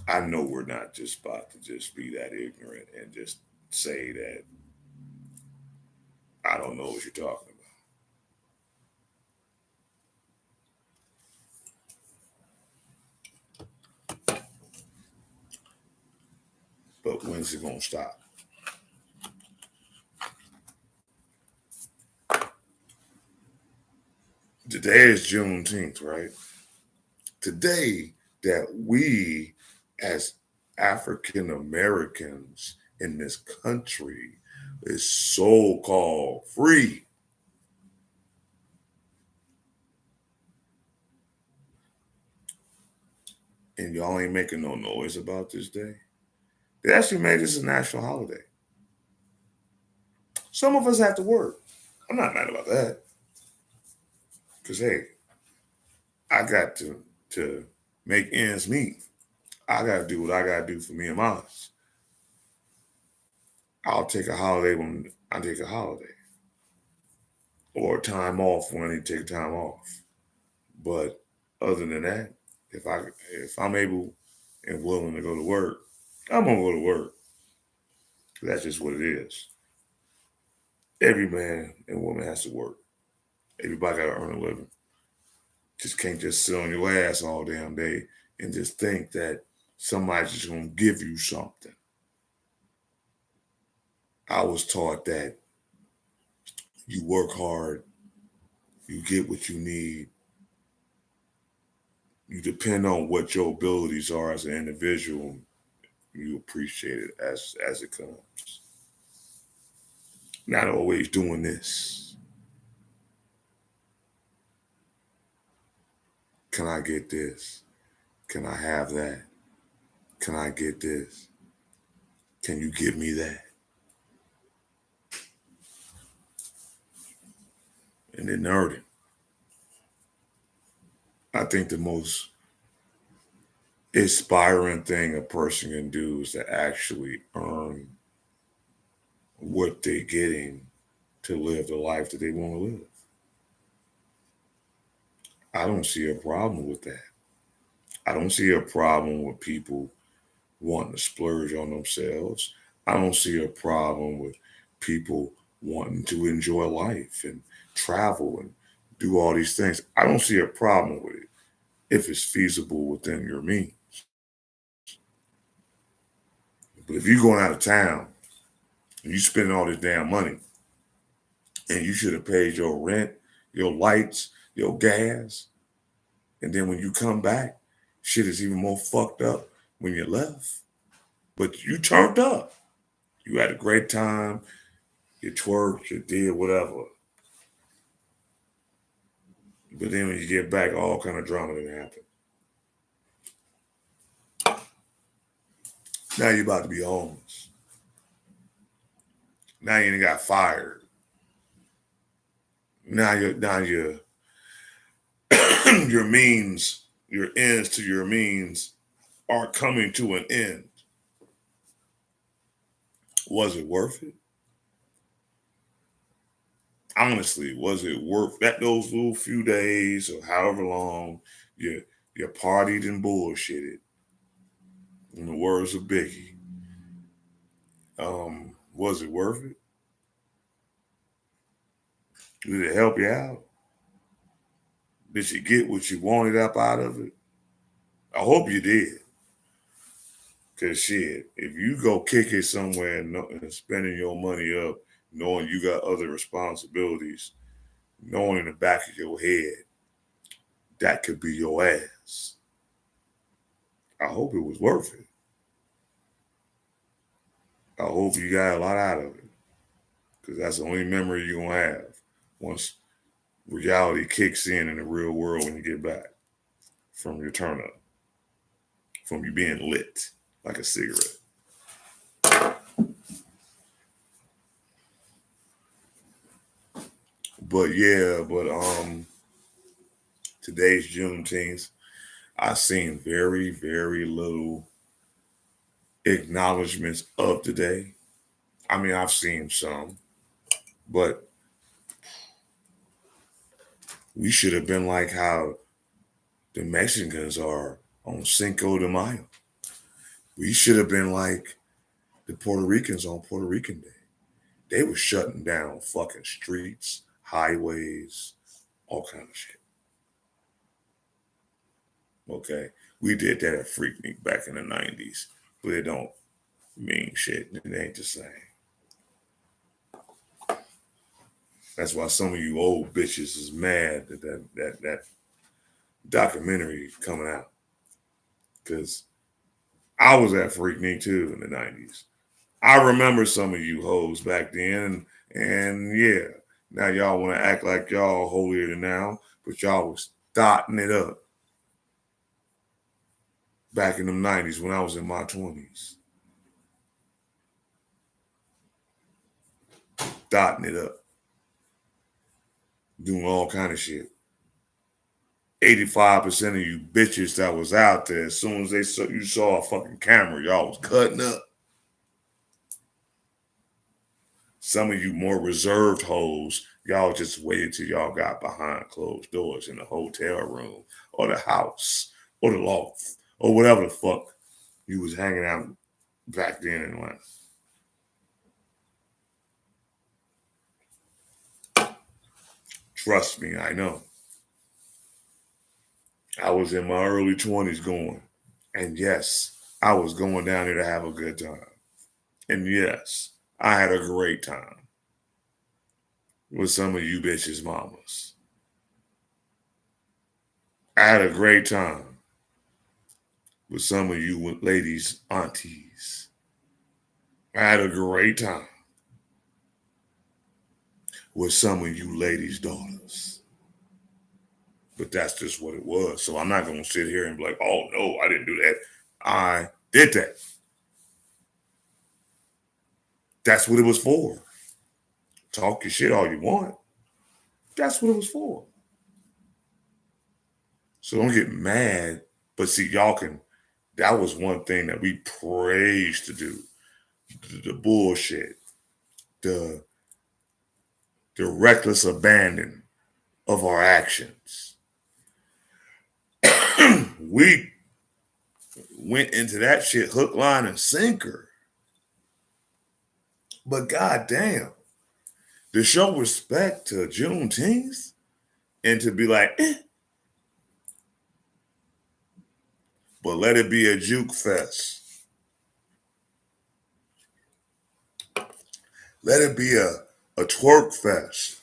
I know we're not just about to just be that ignorant and just say that I don't know what you're talking about. But when's it gonna stop? Today is Juneteenth, right? Today that we as African Americans in this country is so-called free. And y'all ain't making no noise about this day. They actually made this a national holiday. Some of us have to work. I'm not mad about that. Because, hey, I got to make ends meet. I got to do what I got to do for me and mine. I'll take a holiday when I take a holiday. Or time off when I need to take time off. But other than that, if I'm able and willing to go to work, I'm gonna go to work. That's just what it is. Every man and woman has to work. Everybody gotta earn a living. Just can't just sit on your ass all damn day and just think that somebody's just gonna give you something. I was taught that you work hard, you get what you need, you depend on what your abilities are as an individual, you appreciate it as it comes. Not always doing this. Can I get this? Can I have that? Can I get this? Can you give me that? And then earn it. I think the most inspiring thing a person can do is to actually earn what they're getting to live the life that they want to live. I don't see a problem with that. I don't see a problem with people wanting to splurge on themselves. I don't see a problem with people wanting to enjoy life and travel and do all these things. I don't see a problem with it if it's feasible within your means. But if you're going out of town and you spending all this damn money and you should have paid your rent, your lights, your gas, and then when you come back, shit is even more fucked up when you left. But you turned up. You had a great time. You twerked, you did whatever. But then when you get back, all kind of drama didn't happen. Now you're about to be homeless. Now you got fired. Now your your means your ends to your means are coming to an end. Was it worth it? Honestly, was it worth that those little few days or however long you partied and bullshitted? In the words of Biggie, was it worth it? Did it help you out? Did you get what you wanted up out of it? I hope you did. Cause shit, if you go kick it somewhere and spending your money up, knowing you got other responsibilities, knowing in the back of your head that could be your ass. I hope it was worth it. I hope you got a lot out of it. Because that's the only memory you're going to have once reality kicks in the real world when you get back from your turn up, from you being lit like a cigarette. But today's Juneteenth. I've seen very, very little acknowledgments of today. I mean, I've seen some, but we should have been like how the Mexicans are on Cinco de Mayo. We should have been like the Puerto Ricans on Puerto Rican Day. They were shutting down fucking streets, highways, all kind of shit. Okay, we did that at Freaknik back in the 90s, but it don't mean shit. It ain't the same. That's why some of you old bitches is mad that documentary coming out. Because I was at Freaknik too in the 90s. I remember some of you hoes back then, and yeah, now y'all want to act like y'all holier than now, but y'all was starting it up back in the 90s when I was in my 20s. Dotting it up. Doing all kind of shit. 85% of you bitches that was out there, as soon as you saw a fucking camera, y'all was cutting up. Some of you more reserved hoes, y'all just waited till y'all got behind closed doors in the hotel room or the house or the loft or whatever the fuck you was hanging out back then in Atlanta. Trust me, I know. I was in my early 20s going, and yes, I was going down there to have a good time. And yes, I had a great time with some of you bitches' mamas. I had a great time with some of you ladies' aunties. I had a great time with some of you ladies' daughters. But that's just what it was. So I'm not going to sit here and be like, oh, no, I didn't do that. I did that. That's what it was for. Talk your shit all you want. That's what it was for. So don't get mad. But see, that was one thing that we praised to do. The bullshit. The reckless abandon of our actions. We went into that shit hook, line, and sinker. But goddamn, to show respect to Juneteenth and to be like, but let it be a juke fest. Let it be a twerk fest.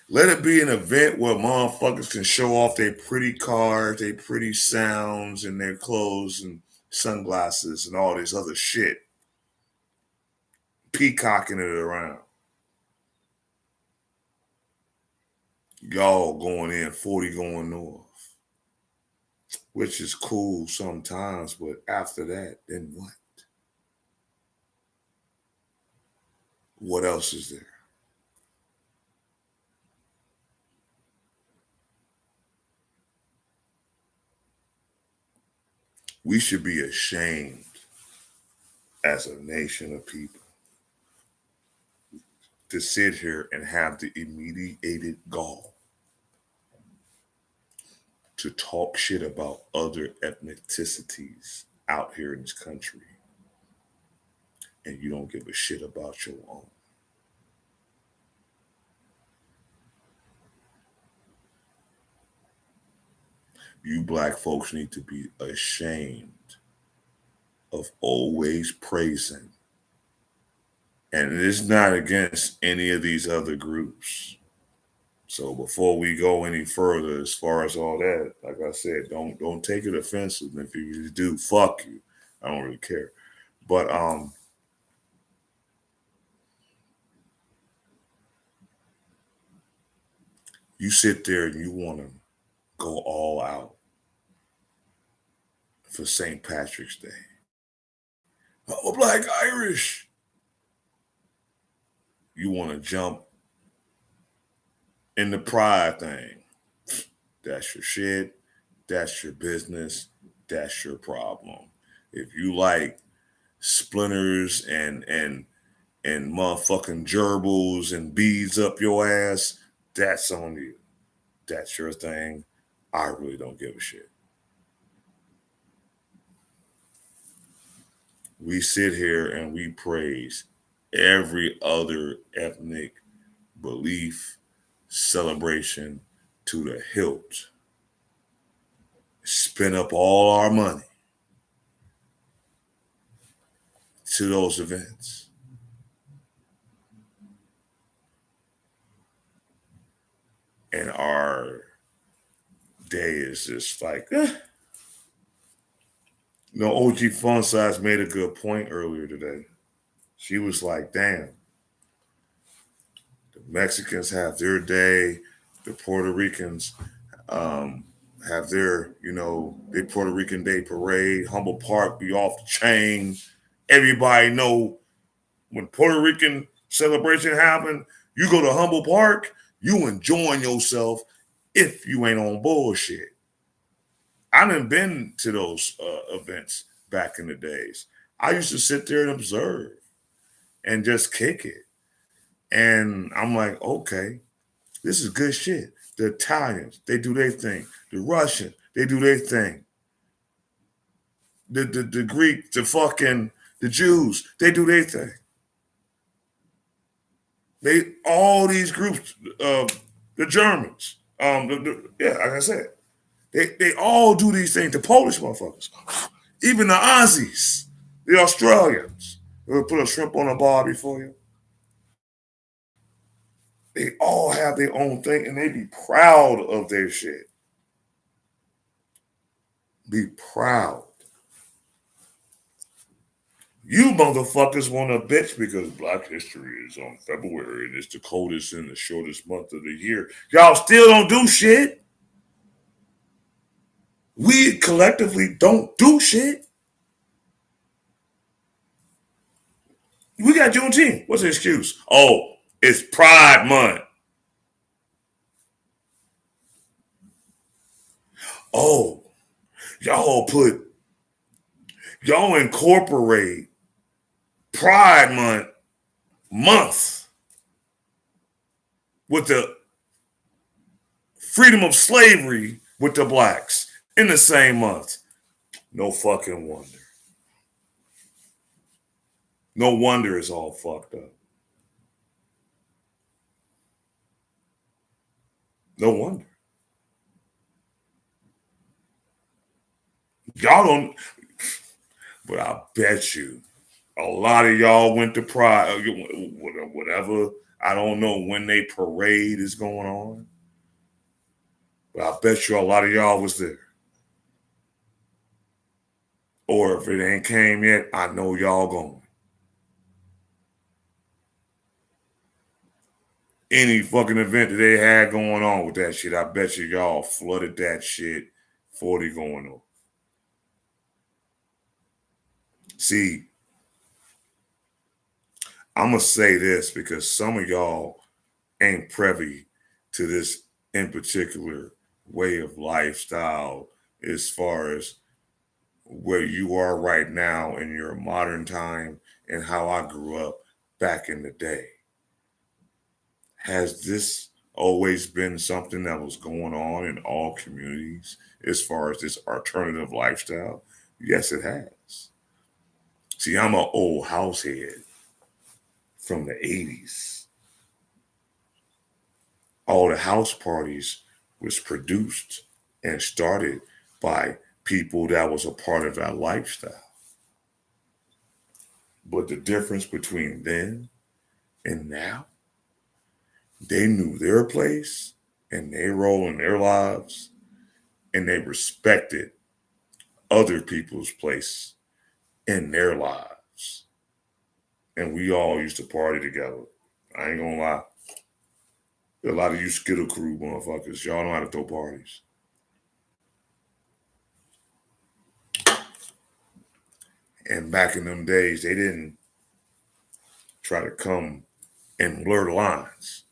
Let it be an event where motherfuckers can show off their pretty cars, their pretty sounds, and their clothes and sunglasses and all this other shit. Peacocking it around. Y'all going in, 40 going north. Which is cool sometimes, but after that, then what? What else is there? We should be ashamed as a nation of people to sit here and have the immediated gall to talk shit about other ethnicities out here in this country, and you don't give a shit about your own. You black folks need to be ashamed of always praising. And it's not against any of these other groups. So before we go any further, as far as all that, like I said, don't take it offensive. If you do, fuck you. I don't really care. But you sit there and you want to go all out for St. Patrick's Day. I'm a black Irish. You want to jump in the pride thing. That's your shit. That's your business. That's your problem. If you like splinters and motherfucking gerbils and beads up your ass, that's on you. That's your thing. I really don't give a shit. We sit here and we praise every other ethnic belief, celebration to the hilt. Spend up all our money to those events. And our day is just like, OG Fun Size made a good point earlier today. She was like, damn, the Mexicans have their day, the Puerto Ricans have their, their Puerto Rican Day parade. Humboldt Park be off the chain. Everybody know when Puerto Rican celebration happen, you go to Humboldt Park, you enjoying yourself if you ain't on bullshit. I done been to those events back in the days. I used to sit there and observe and just kick it. And I'm like, okay, this is good shit. The Italians, they do their thing. The Russians, they do their thing. The Greek, the Jews, they do their thing. All these groups, the Germans, like I said, they all do these things. The Polish motherfuckers, even the Aussies, the Australians, they'll put a shrimp on a barbie for you. They all have their own thing, and they be proud of their shit. Be proud. You motherfuckers want to bitch because Black History is on February and it's the coldest and the shortest month of the year. Y'all still don't do shit. We collectively don't do shit. We got Juneteenth. What's the excuse? Oh, it's Pride Month. Oh, y'all incorporate Pride month with the freedom of slavery with the blacks in the same month. No fucking wonder. No wonder it's all fucked up. No wonder. Y'all don't, but I bet you a lot of y'all went to Pride, whatever. I don't know when they parade is going on, but I bet you a lot of y'all was there. Or if it ain't came yet, I know y'all going. Any fucking event that they had going on with that shit, I bet you y'all flooded that shit 40 going on. See, I'm going to say this because some of y'all ain't privy to this in particular way of lifestyle as far as where you are right now in your modern time and how I grew up back in the day? Has this always been something that was going on in all communities as far as this alternative lifestyle? Yes, it has. See, I'm an old house head from the 80s. All the house parties was produced and started by people that was a part of that lifestyle. But the difference between then and now, they knew their place and they role in their lives and they respected other people's place in their lives. And we all used to party together. I ain't gonna lie. A lot of you Skittle Crew motherfuckers, y'all know how to throw parties. And back in them days, they didn't try to come and blur the lines.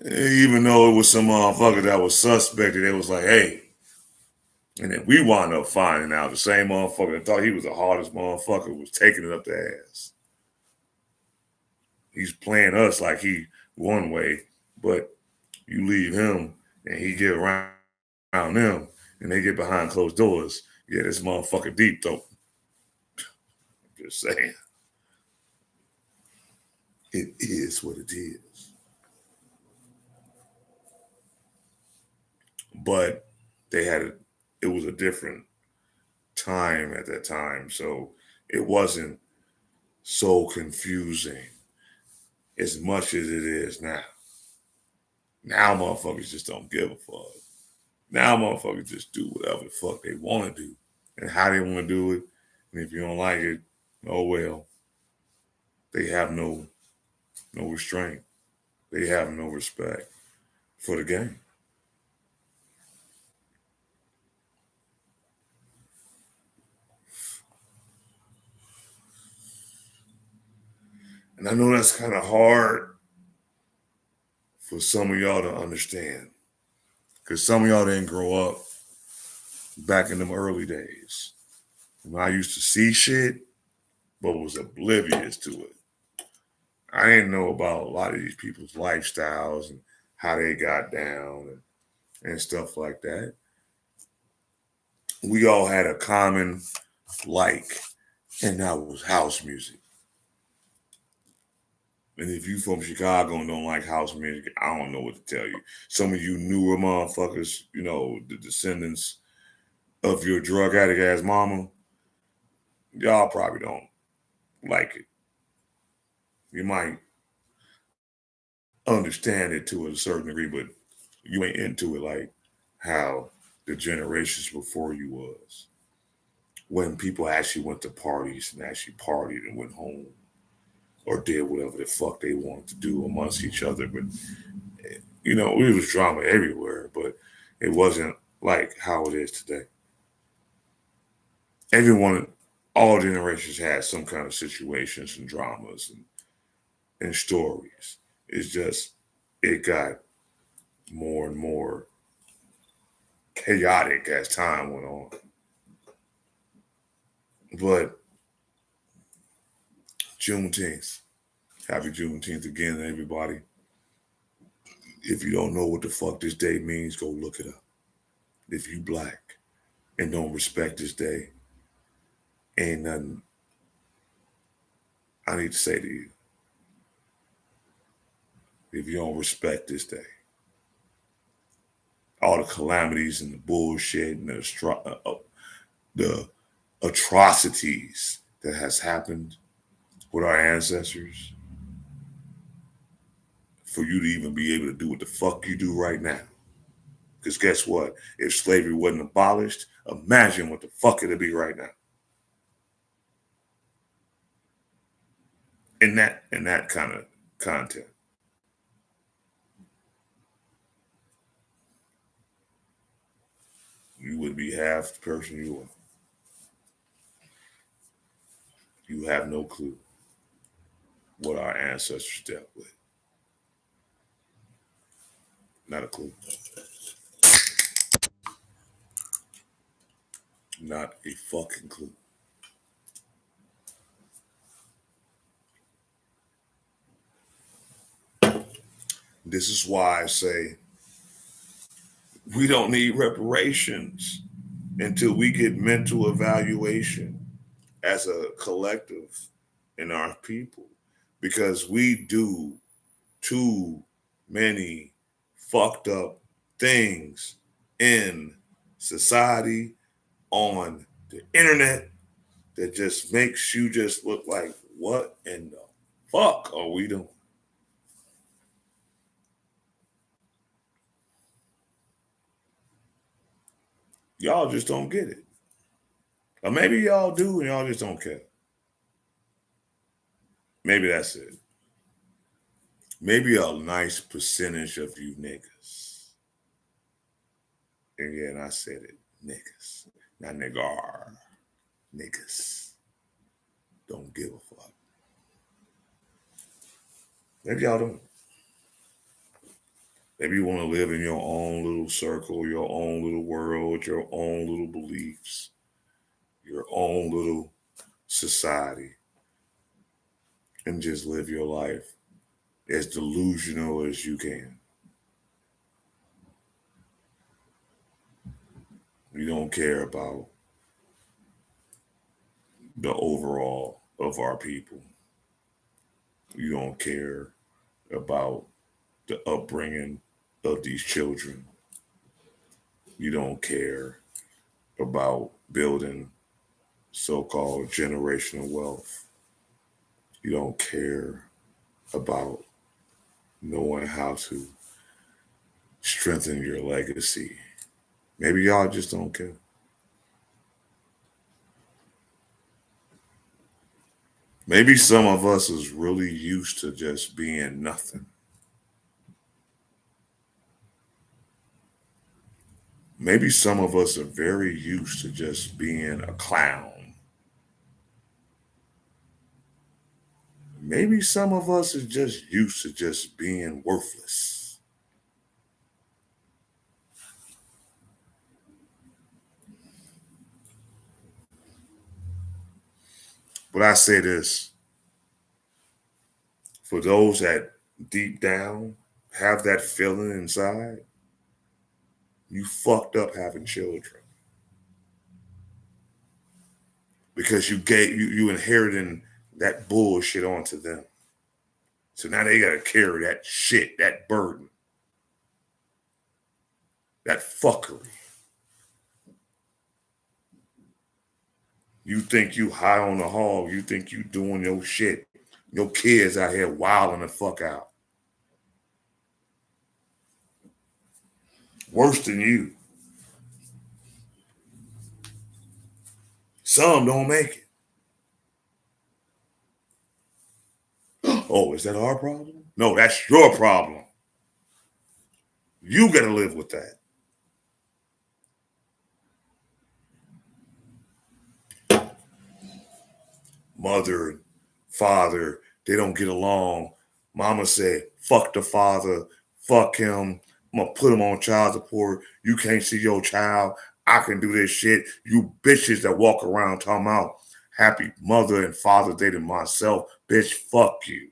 Even though it was some motherfucker that was suspected, it was like, hey. And then we wound up finding out the same motherfucker that thought he was the hardest motherfucker was taking it up the ass. He's playing us like he one way, but you leave him and he get around them and they get behind closed doors. Yeah, this motherfucker deep though. Just saying. It is what it is. But it was a different time at that time. So it wasn't so confusing as much as it is now. Now motherfuckers just don't give a fuck. Now motherfuckers just do whatever the fuck they want to do and how they want to do it. And if you don't like it, oh well. They have no restraint. They have no respect for the game. And I know that's kind of hard for some of y'all to understand. Because some of y'all didn't grow up back in them early days. When I used to see shit, but was oblivious to it. I didn't know about a lot of these people's lifestyles and how they got down and stuff like that. We all had a common like, and that was house music. And if you from Chicago and don't like house music, I don't know what to tell you. Some of you newer motherfuckers, you know, the descendants of your drug addict ass mama, y'all probably don't like it. You might understand it to a certain degree, but you ain't into it like how the generations before you was. When people actually went to parties and actually partied and went home or did whatever the fuck they wanted to do amongst each other. But, you know, it was drama everywhere, but it wasn't like how it is today. Everyone, all generations had some kind of situations and dramas and stories. It's just, it got more and more chaotic as time went on. But Juneteenth, happy Juneteenth again, everybody. If you don't know what the fuck this day means, go look it up. If you black and don't respect this day, ain't nothing I need to say to you. If you don't respect this day, all the calamities and the bullshit and the atrocities that has happened with our ancestors, for you to even be able to do what the fuck you do right now. Because guess what? If slavery wasn't abolished, imagine what the fuck it'd be right now. In that kind of content. You would be half the person you are. You have no clue what our ancestors dealt with. Not a clue. Not a fucking clue. This is why I say we don't need reparations until we get mental evaluation as a collective in our people, because we do too many fucked up things in society, on the internet, that just makes you just look like, what in the fuck are we doing? Y'all just don't get it. Or maybe y'all do and y'all just don't care. Maybe that's it. Maybe a nice percentage of you niggas. And yeah, and I said it, niggas. Not niggar. Niggas. Don't give a fuck. Maybe y'all don't. Maybe you want to live in your own little circle, your own little world, your own little beliefs, your own little society, and just live your life as delusional as you can. You don't care about the overall of our people. You don't care about the upbringing of these children. You don't care about building so-called generational wealth. You don't care about knowing how to strengthen your legacy. Maybe y'all just don't care. Maybe some of us is really used to just being nothing. Maybe some of us are very used to just being a clown. Maybe some of us is just used to just being worthless. But I say this, for those that deep down have that feeling inside, you fucked up having children. Because you inheriting that bullshit onto them. So now they gotta carry that shit, that burden, that fuckery. You think you high on the hog, you think you doing your shit. Your kids out here wilding the fuck out. Worse than you. Some don't make it. Oh, is that our problem? No, that's your problem. You gotta live with that. Mother, father, they don't get along. Mama said, fuck the father, fuck him. I'm gonna put him on child support. You can't see your child. I can do this shit. You bitches that walk around talking about happy Mother and Father's Day to myself. Bitch, fuck you.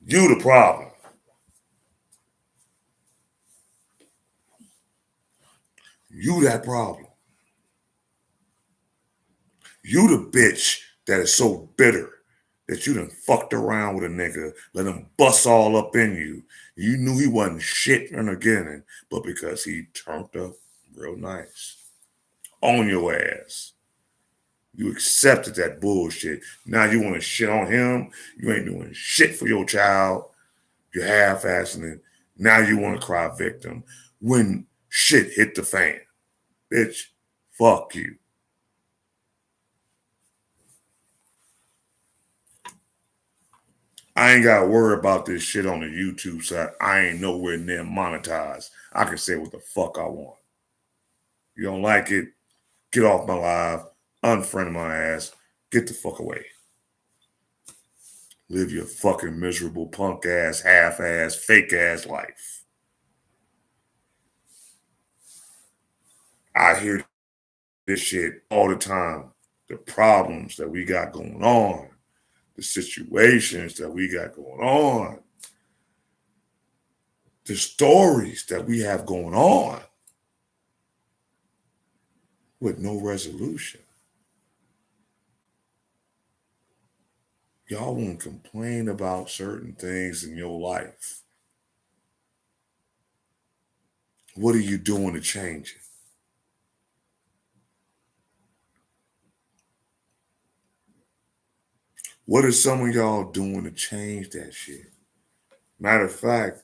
You the problem. You that problem. You the bitch that is so bitter that you done fucked around with a nigga, let him bust all up in you. You knew he wasn't shit in the beginning, but because he turned up real nice on your ass, you accepted that bullshit. Now you want to shit on him. You ain't doing shit for your child. You're half-assing it. Now you want to cry victim when shit hit the fan. Bitch, fuck you. I ain't got to worry about this shit on the YouTube side. I ain't nowhere near monetized. I can say what the fuck I want. You don't like it? Get off my live. Unfriend my ass. Get the fuck away. Live your fucking miserable punk ass, half ass, fake ass life. I hear this shit all the time. The problems that we got going on, the situations that we got going on, the stories that we have going on with no resolution. Y'all won't complain about certain things in your life. What are you doing to change it? What are some of y'all doing to change that shit? Matter of fact,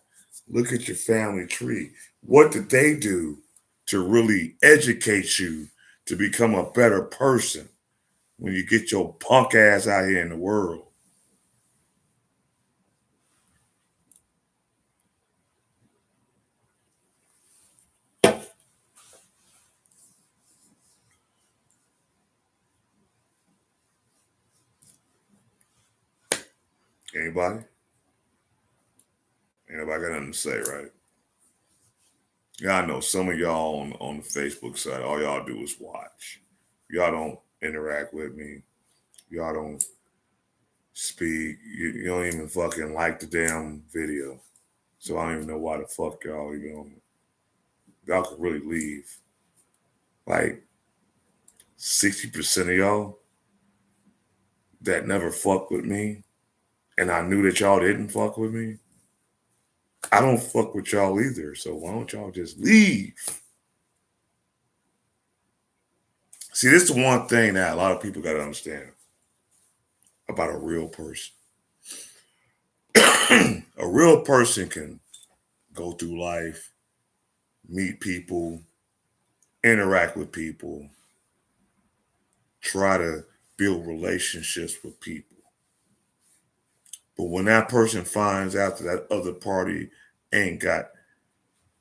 look at your family tree. What did they do to really educate you to become a better person when you get your punk ass out here in the world? Anybody? Anybody got nothing to say, right? Yeah, I know some of y'all on the Facebook side, all y'all do is watch. Y'all don't interact with me. Y'all don't speak. You don't even fucking like the damn video. So I don't even know why the fuck y'all even on. Y'all could really leave. Like 60% of y'all that never fuck with me, and I knew that y'all didn't fuck with me. I don't fuck with y'all either. So why don't y'all just leave? See, this is the one thing that a lot of people got to understand about a real person. A real person can go through life, meet people, interact with people, try to build relationships with people. But when that person finds out that that other party ain't got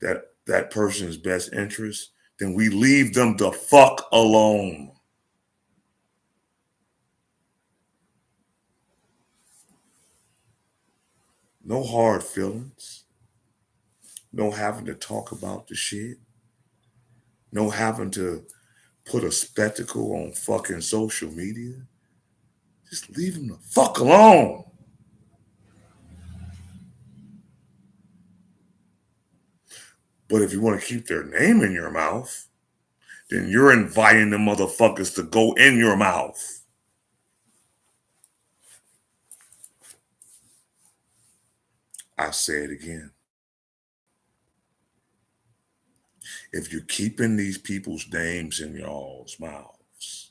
that person's best interest, then we leave them the fuck alone. No hard feelings. No having to talk about the shit. No having to put a spectacle on fucking social media. Just leave them the fuck alone. But if you want to keep their name in your mouth, then you're inviting the motherfuckers to go in your mouth. I say it again. If you're keeping these people's names in y'all's mouths,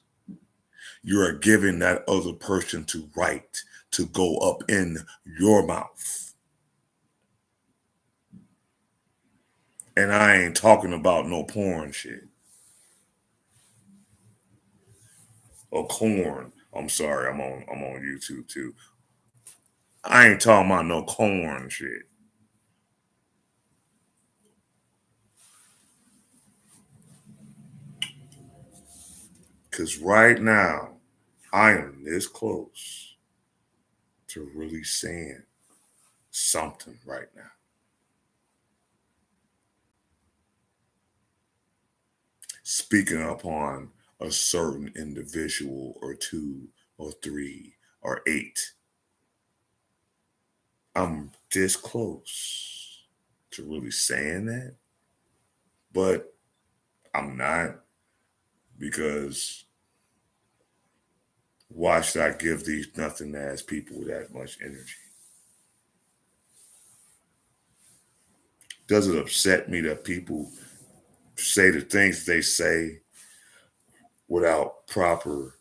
you are giving that other person to right to go up in your mouth. And I ain't talking about no porn shit. Or corn. I'm sorry, I'm on YouTube too. I ain't talking about no corn shit. Cause right now, I am this close to really saying something right now. Speaking upon a certain individual or two or three or eight. I'm this close to really saying that, but I'm not, because why should I give these nothing ass people that much energy? Does it upset me that people say the things they say without proper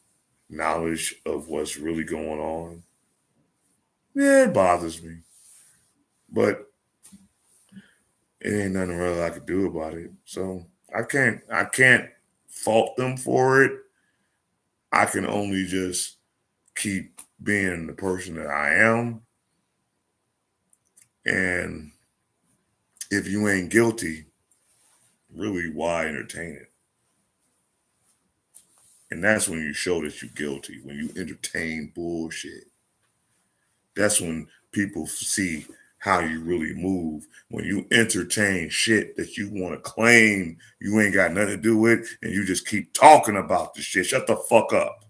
knowledge of what's really going on? Yeah, it bothers me, but it ain't nothing really I could do about it. So I can't fault them for it. I can only just keep being the person that I am. And if you ain't guilty, really, why entertain it? And that's when you show that you're guilty, when you entertain bullshit. That's when people see how you really move when you entertain shit that you want to claim you ain't got nothing to do with, and you just keep talking about the shit. Shut the fuck up.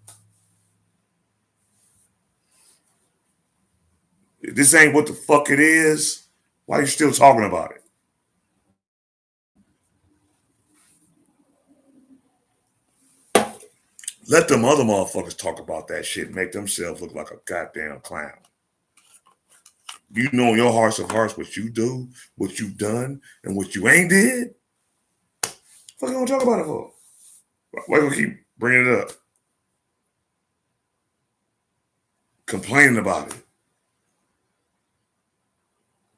If this ain't what the fuck it is, why are you still talking about it? Let them other motherfuckers talk about that shit and make themselves look like a goddamn clown. You know in your hearts of hearts what you do, what you done, and what you ain't did? What you gonna talk about it for? Why you gonna keep bringing it up? Complaining about it.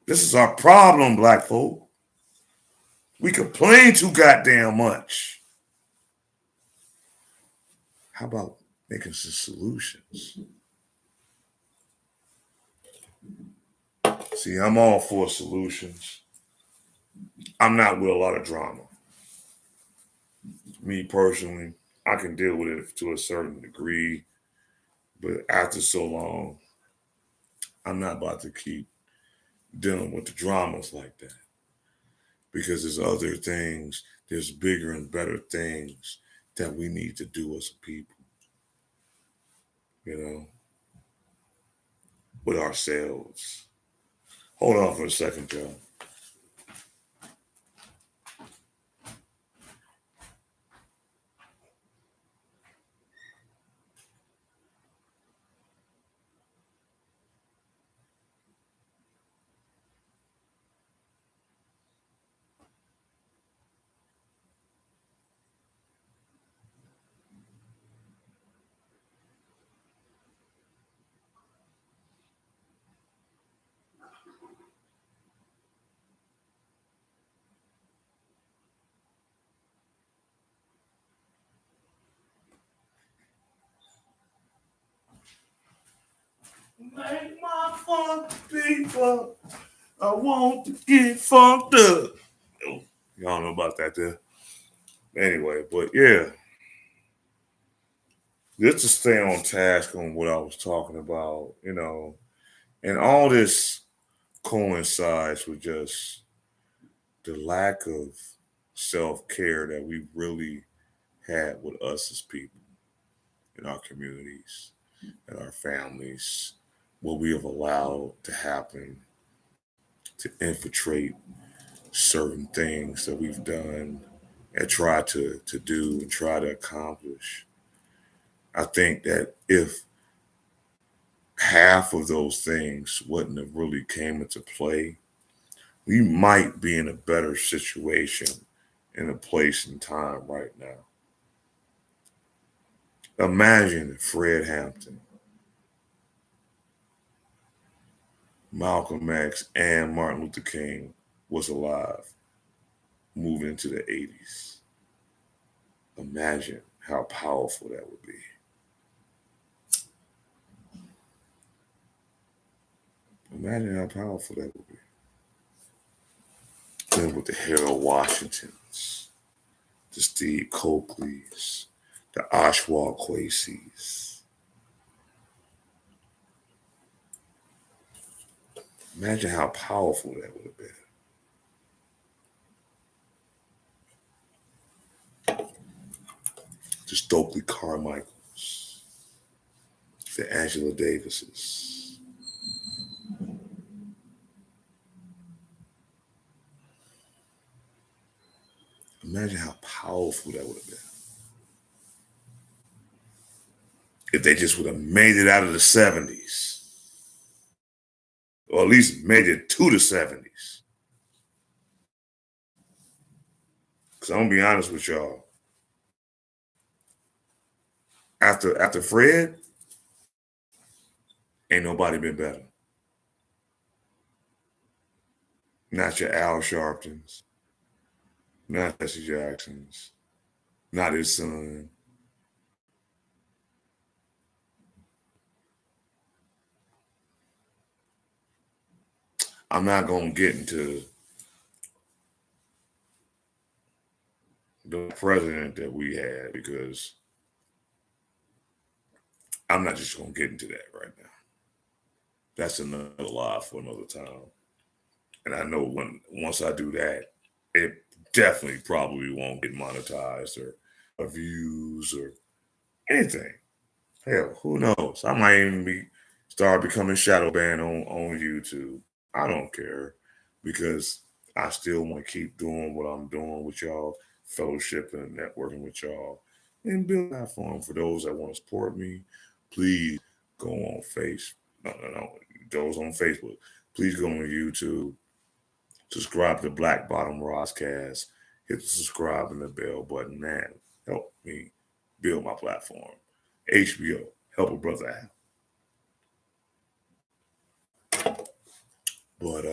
This is our problem, black folk. We complain too goddamn much. How about making some solutions? See, I'm all for solutions. I'm not with a lot of drama. Me personally, I can deal with it to a certain degree, but after so long, I'm not about to keep dealing with the dramas like that, because there's other things, there's bigger and better things that we need to do as a people, you know, with ourselves. Hold on for a second, Joe. Make my funk people. I want to get funked up. Oh, y'all know about that there. Anyway, but yeah, just to stay on task on what I was talking about, you know, and all this coincides with just the lack of self-care that we really had with us as people in our communities and our families, what we have allowed to happen to infiltrate certain things that we've done and try to do and try to accomplish. I think that if half of those things wouldn't have really came into play, we might be in a better situation in a place and time right now. Imagine Fred Hampton, Malcolm X, and Martin Luther King was alive moving into the 80s. Imagine how powerful that would be. Imagine how powerful that would be. Then with the Harold Washingtons, the Steve Coakleys, the Oswald Quaseys. Imagine how powerful that would have been. The Stokely Carmichaels, the Angela Davises. Imagine how powerful that would have been. If they just would have made it out of the 70s, or at least made it to the 70s. Because I'm going to be honest with y'all. After Fred, ain't nobody been better. Not your Al Sharptons, not Jesse Jacksons, not his son. I'm not going to get into the president that we had because I'm not just going to get into that right now. That's another lie for another time. And I know once I do that, it definitely probably won't get monetized or views or anything. Hell, who knows? I might even start becoming shadow banned on YouTube. I don't care because I still want to keep doing what I'm doing with y'all, fellowship and networking with y'all, and build a platform for those that want to support me. Please go on no. Those on Facebook, please go on YouTube, subscribe to Black Bottom Roscast, hit the subscribe and the bell button, man. Help me build my platform. HBO, help a brother out. But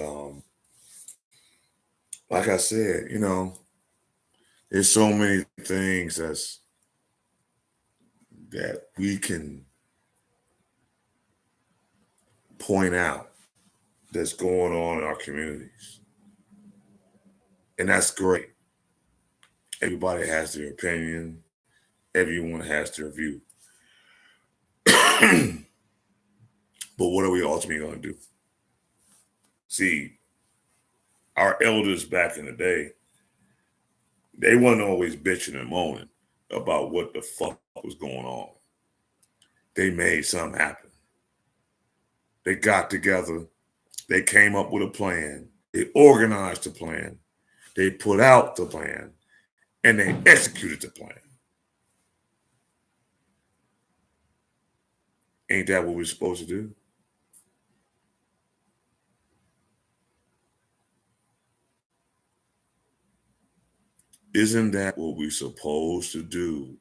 like I said, there's so many things that we can point out that's going on in our communities. And that's great. Everybody has their opinion. Everyone has their view. But what are we ultimately going to do? See, our elders back in the day, they weren't always bitching and moaning about what the fuck was going on. They made something happen. They got together. They came up with a plan. They organized the plan. They put out the plan. And they executed the plan. Ain't that what we're supposed to do? Isn't that what we're supposed to do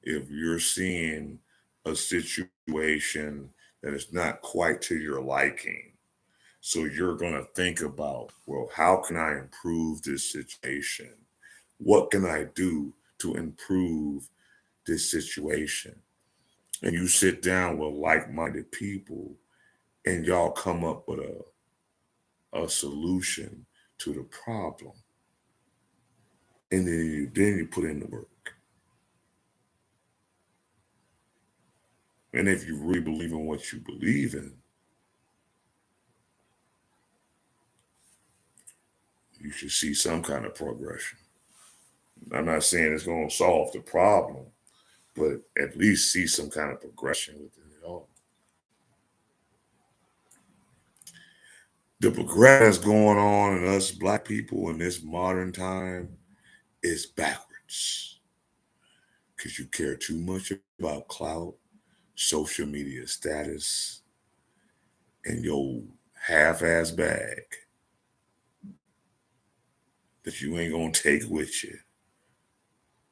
if you're seeing a situation that is not quite to your liking? So you're going to think about, well, how can I improve this situation? What can I do to improve this situation? And you sit down with like-minded people and y'all come up with a solution to the problem. And then you put in the work. And if you really believe in what you believe in, you should see some kind of progression. I'm not saying it's going to solve the problem, but at least see some kind of progression within it all. The progression that's going on in us Black people in this modern time is backwards. Because you care too much about clout, social media status, and your half-ass bag that you ain't gonna take with you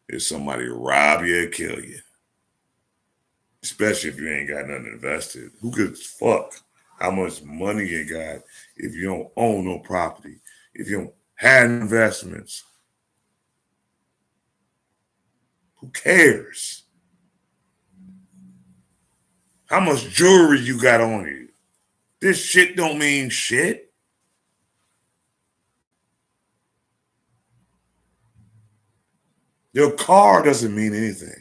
if somebody rob you or kill you. Especially if you ain't got nothing invested. Who gives a fuck how much money you got if you don't own no property, if you don't have investments? Who cares? How much jewelry you got on you? This shit don't mean shit. Your car doesn't mean anything.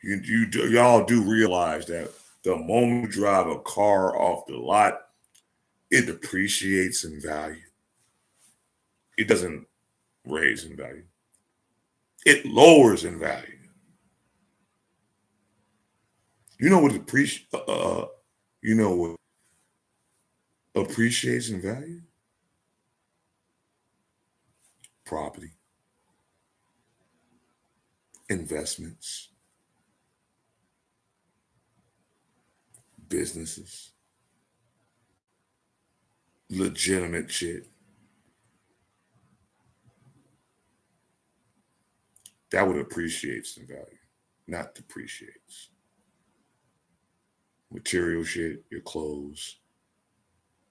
Y'all do realize that the moment you drive a car off the lot, it depreciates in value. It doesn't raise in value. It lowers in value. You know what appreciates in value? Property, investments, businesses, legitimate shit. That would appreciates in value, not depreciates. Material shit, your clothes,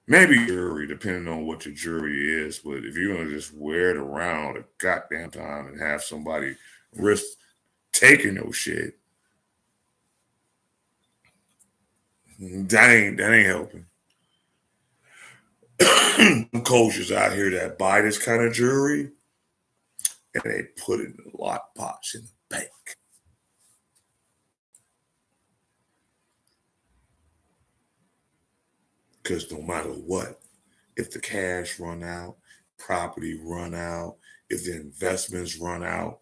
maybe jewelry, depending on what your jewelry is. But if you're gonna just wear it around a goddamn time and have somebody risk taking your shit, that ain't helping. Cultures out here that buy this kind of jewelry and they put it in the lockbox in the bank. Because no matter what, if the cash run out, property run out, if the investments run out,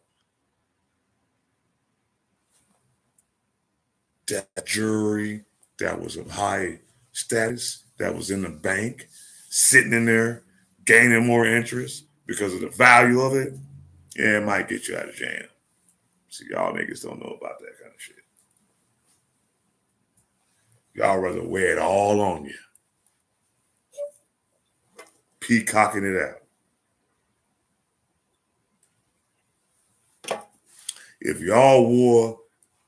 that jury that was of high status, that was in the bank, sitting in there, gaining more interest because of the value of it, yeah, it might get you out of jam. See, y'all niggas don't know about that kind of shit. Y'all rather wear it all on you. Peacocking it out. If y'all wore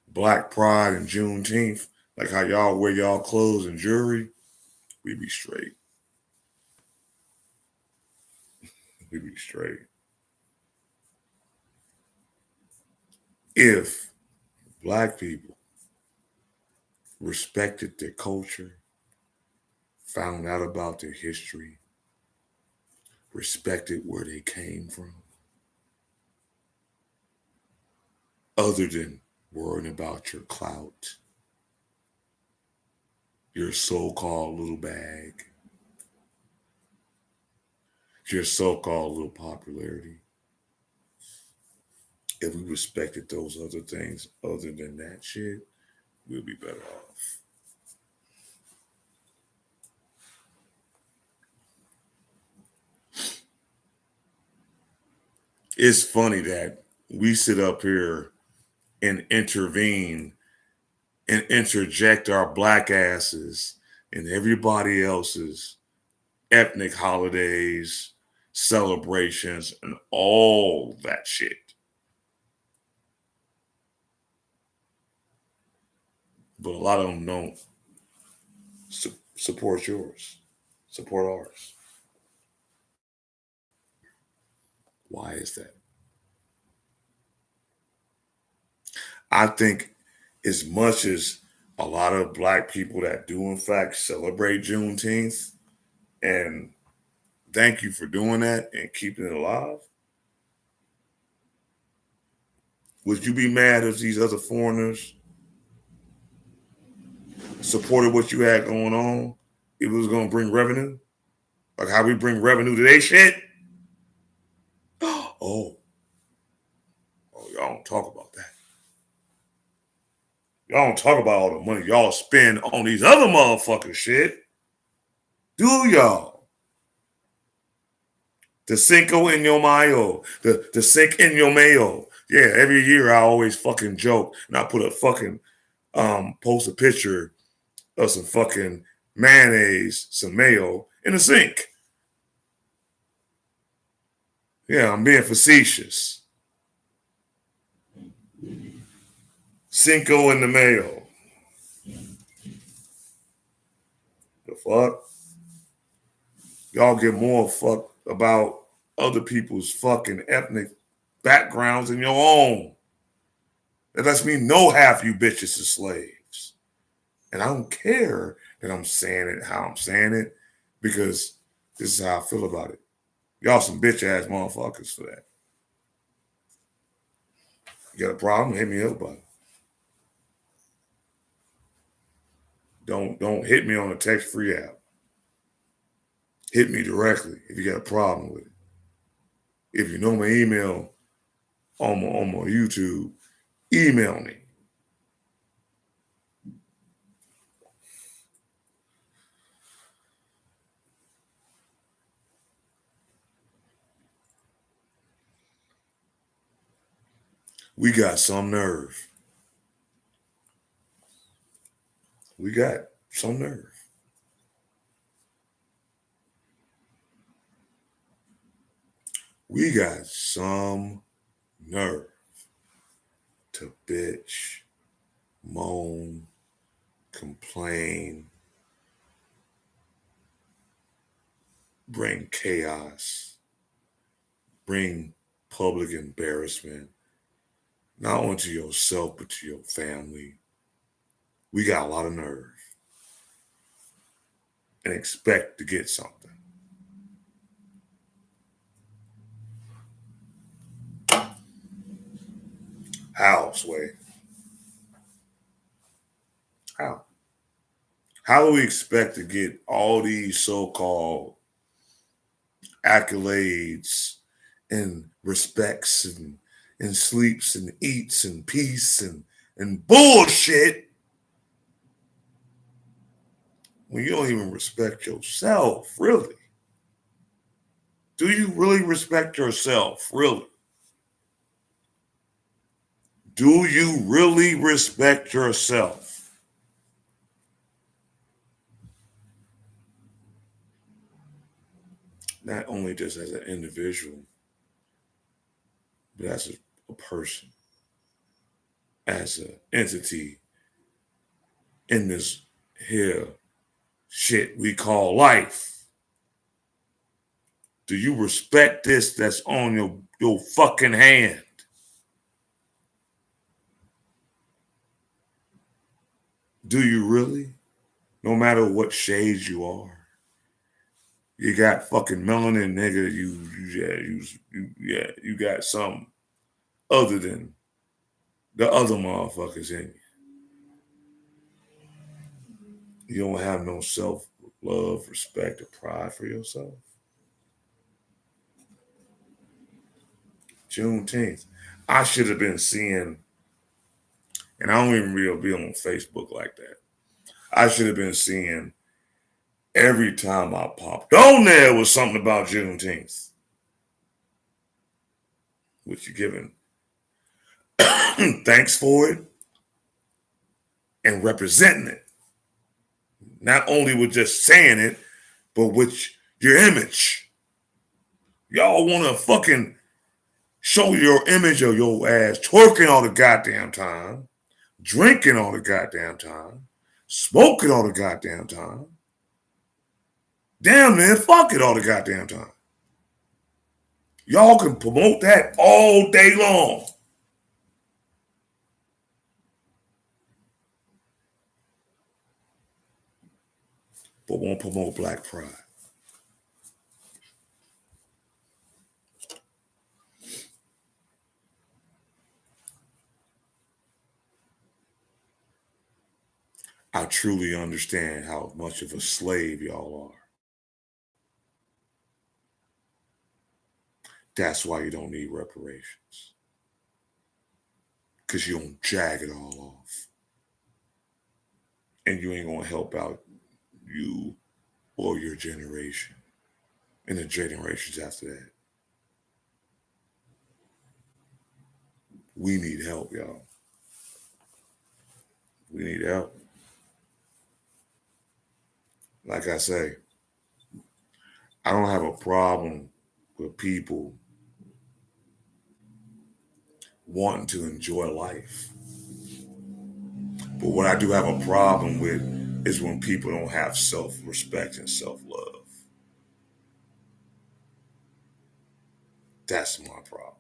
Black Pride and Juneteenth, like how y'all wear y'all clothes and jewelry, we'd be straight. We'd be straight. If Black people respected their culture, found out about their history, respected where they came from, other than worrying about your clout, your so-called little bag, your so-called little popularity. If we respected those other things other than that shit, we'll be better off. It's funny that we sit up here and intervene and interject our Black asses in everybody else's ethnic holidays, celebrations, and all that shit. But a lot of them don't support yours, support ours. Why is that? I think as much as a lot of Black people that do in fact celebrate Juneteenth, and thank you for doing that and keeping it alive, would you be mad if these other foreigners supported what you had going on? If it was going to bring revenue? Like how we bring revenue to their shit? Oh, y'all don't talk about that. Y'all don't talk about all the money y'all spend on these other motherfucking shit. Do y'all? The Cinco in your mayo. The Cinco in your mayo. Yeah, every year I always fucking joke and I put a fucking post a picture of some fucking mayonnaise, some mayo in the sink. Yeah, I'm being facetious. Cinco in the mayo. The fuck? Y'all get more fuck about other people's fucking ethnic backgrounds than your own. That lets me know half you bitches are slaves. And I don't care that I'm saying it how I'm saying it, because this is how I feel about it. Y'all some bitch ass motherfuckers for that. You got a problem? Hit me up about it. Don't hit me on a text-free app. Hit me directly if you got a problem with it. If you know my email on my YouTube, email me. We got some nerve. We got some nerve. We got some nerve to bitch, moan, complain, bring chaos, bring public embarrassment, not only to yourself, but to your family. We got a lot of nerve and expect to get something. How, Sway? How? How do we expect to get all these so-called accolades and respects and sleeps and eats and peace and bullshit when you don't even respect yourself, really? Do you really respect yourself, really? Do you really respect yourself? Not only just as an individual, but as a person, as an entity in this here shit we call life. Do you respect this that's on your fucking hand? Do you really? No matter what shade you are. You got fucking melanin, nigga. You got something other than the other motherfuckers in you. You don't have no self-love, respect, or pride for yourself. Juneteenth. I should have been seeing, and I don't even really be on Facebook like that. I should have been seeing every time I popped on there was something about Juneteenth. Which you're giving thanks for it and representing it. Not only with just saying it, but with your image. Y'all want to fucking show your image of your ass twerking all the goddamn time, drinking all the goddamn time, smoking all the goddamn time. Damn near fuck it all the goddamn time. Y'all can promote that all day long. But won't promote black pride. I truly understand how much of a slave y'all are. That's why you don't need reparations. Because you don't jag it all off. And you ain't going to help out you or your generation and the generations after that. We need help, y'all. We need help. Like I say, I don't have a problem with people wanting to enjoy life. But what I do have a problem with is when people don't have self-respect and self-love. That's my problem.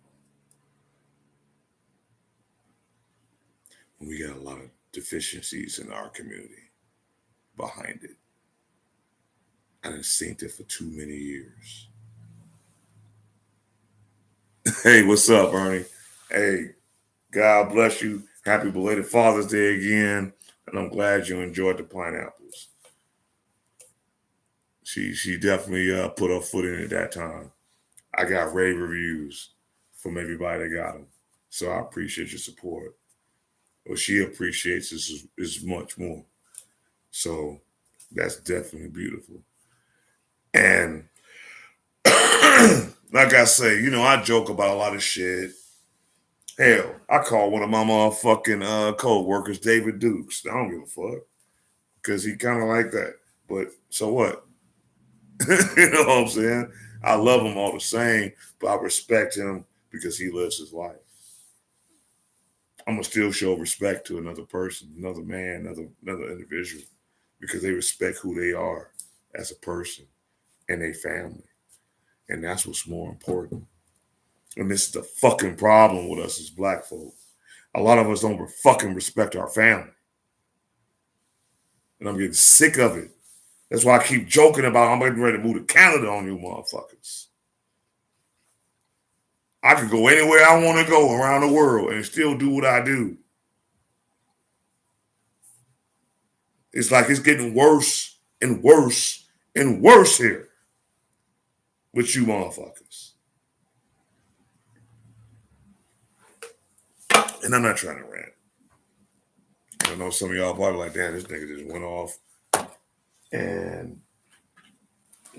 We got a lot of deficiencies in our community behind it. I done seen it for too many years. Hey, what's up, Ernie? Hey, God bless you. Happy belated Father's Day again. And I'm glad you enjoyed the pineapples. She definitely put her foot in at that time. I got rave reviews from everybody that got them. So I appreciate your support. What she appreciates is much more. So that's definitely beautiful. And like I say, I joke about a lot of shit. Hell, I call one of my motherfucking co-workers David Dukes. I don't give a fuck. Because he kind of like that. But so what? You know what I'm saying? I love him all the same, but I respect him because he lives his life. I'm going to still show respect to another person, another man, another individual, because they respect who they are as a person and their family. And that's what's more important. And this is the fucking problem with us as black folk. A lot of us don't fucking respect our family. And I'm getting sick of it. That's why I keep joking about I'm getting ready to move to Canada on you motherfuckers. I could go anywhere I want to go around the world and still do what I do. It's like it's getting worse and worse and worse here with you motherfuckers. And I'm not trying to rant. I know some of y'all probably like, damn, this nigga just went off. And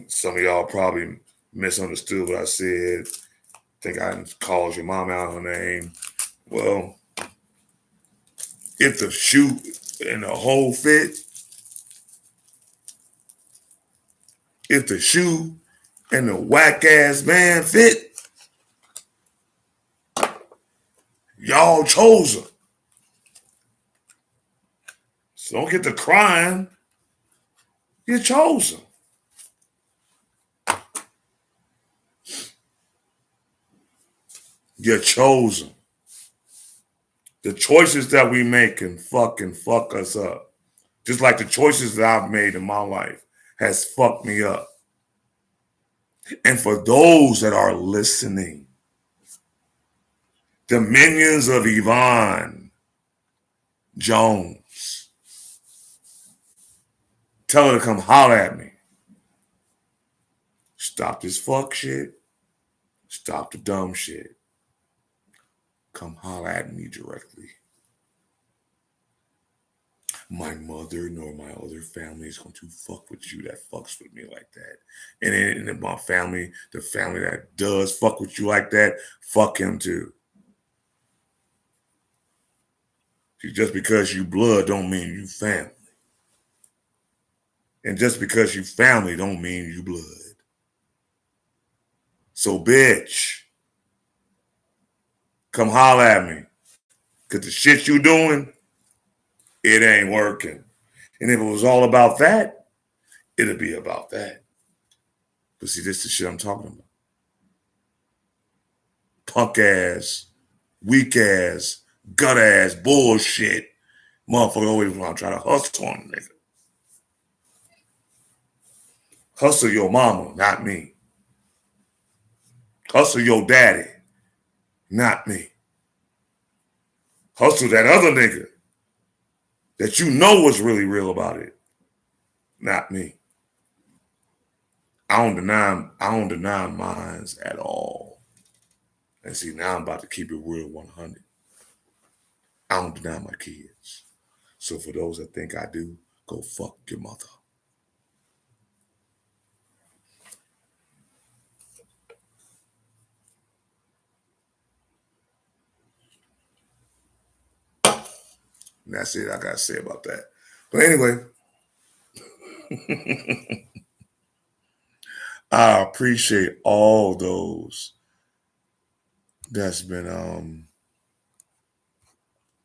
some of y'all probably misunderstood what I said. Think I called your mom out her name. Well, if the shoe and the hole fit, if the shoe and the whack ass man fit, y'all chose them. So don't get to crying. You chose them. You chose them. The choices that we make can fuck us up. Just like the choices that I've made in my life has fucked me up. And for those that are listening, the minions of Yvonne Jones, tell her to come holler at me. Stop this fuck shit. Stop the dumb shit. Come holler at me directly. My mother nor my other family is going to fuck with you that fucks with me like that. And in my family, the family that does fuck with you like that, fuck him too. See, just because you blood don't mean you family. And just because you family don't mean you blood. So bitch, come holler at me. Because the shit you doing, it ain't working. And if it was all about that, it'll be about that. But see, this is the shit I'm talking about. Punk ass, weak ass, gut ass, bullshit. Motherfucker always want to try to hustle on a nigga. Hustle your mama, not me. Hustle your daddy, not me. Hustle that other nigga that you know what's really real about it, not me. I don't deny mines at all. And see, now I'm about to keep it real 100. I don't deny my kids. So for those that think I do, go fuck your mother. And that's it I got to say about that. But anyway, I appreciate all those that's been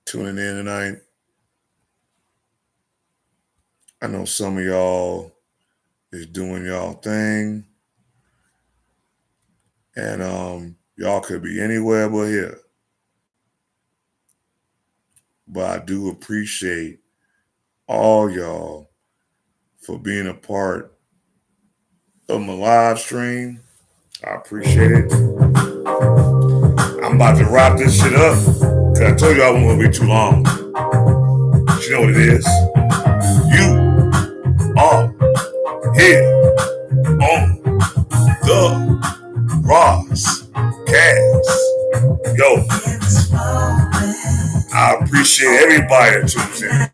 tuning in tonight. I know some of y'all is doing y'all thing. And y'all could be anywhere but here. But I do appreciate all y'all for being a part of my live stream. I appreciate it. I'm about to wrap this shit up because I told you I wasn't going to be too long. But you know what it is. You are here on the Ross Cast. Yo, I appreciate everybody that tunes in tonight.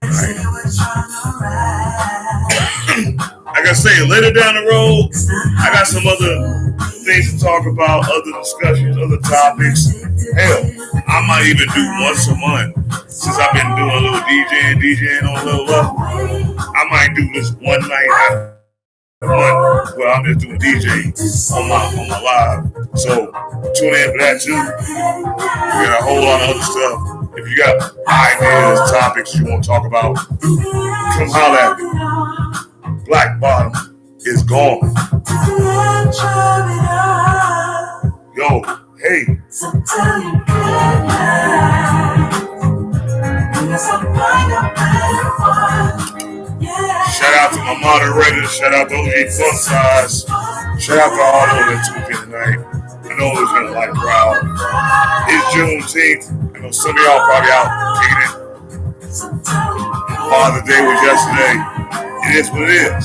Like I say, later down the road, I got some other things to talk about, other discussions, other topics. Hell, I might even do once a month since I've been doing a little DJing on a little level. I might do this one night a month where I'm just doing DJ on my live. So tune in for that too. We got a whole lot of other stuff. If you got ideas, topics you want to talk about, come holler at me. Black Bottom is gone. Yo, hey. Shout out to my moderators. Shout out to OG Fun Size. Shout out to all those that tuned in tonight. I know there's been a lot of crowd. It's Juneteenth. I know some of y'all probably out kicking it. Father's Day was yesterday. It is what it is.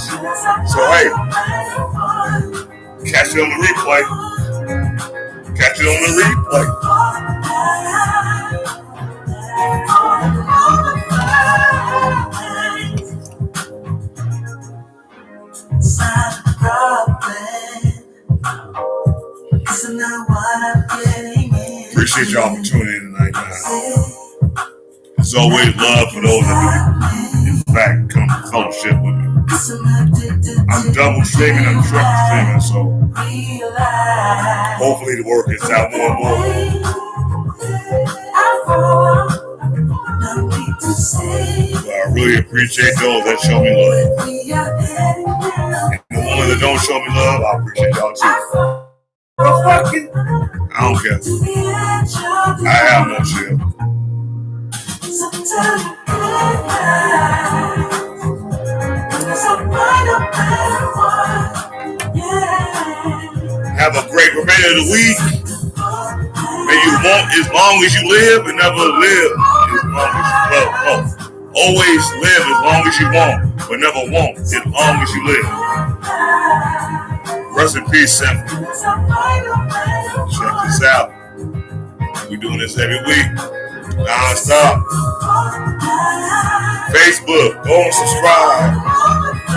So hey, catch it on the replay. Catch it on the replay. Appreciate y'all for tuning in tonight, man. There's always love for those that do, in fact, come to fellowship with me. I'm double streaming, I'm triple streaming, so hopefully the work is out more and more. But I really appreciate those that show me love. And the ones that don't show me love, I appreciate y'all too. Well, fuck it. I don't care. I have no chill. Have a great remainder of the week. May you want as long as you live and never live as long as you love. Always live as long as you want, but never want as long as you live. Rest in peace, Sam. Check this out. We're doing this every week. Non-stop. Facebook, go and subscribe.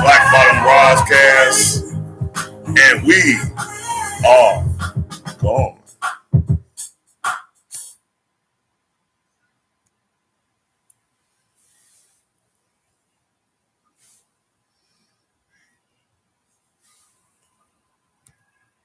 Black Bottom Broadcast. And we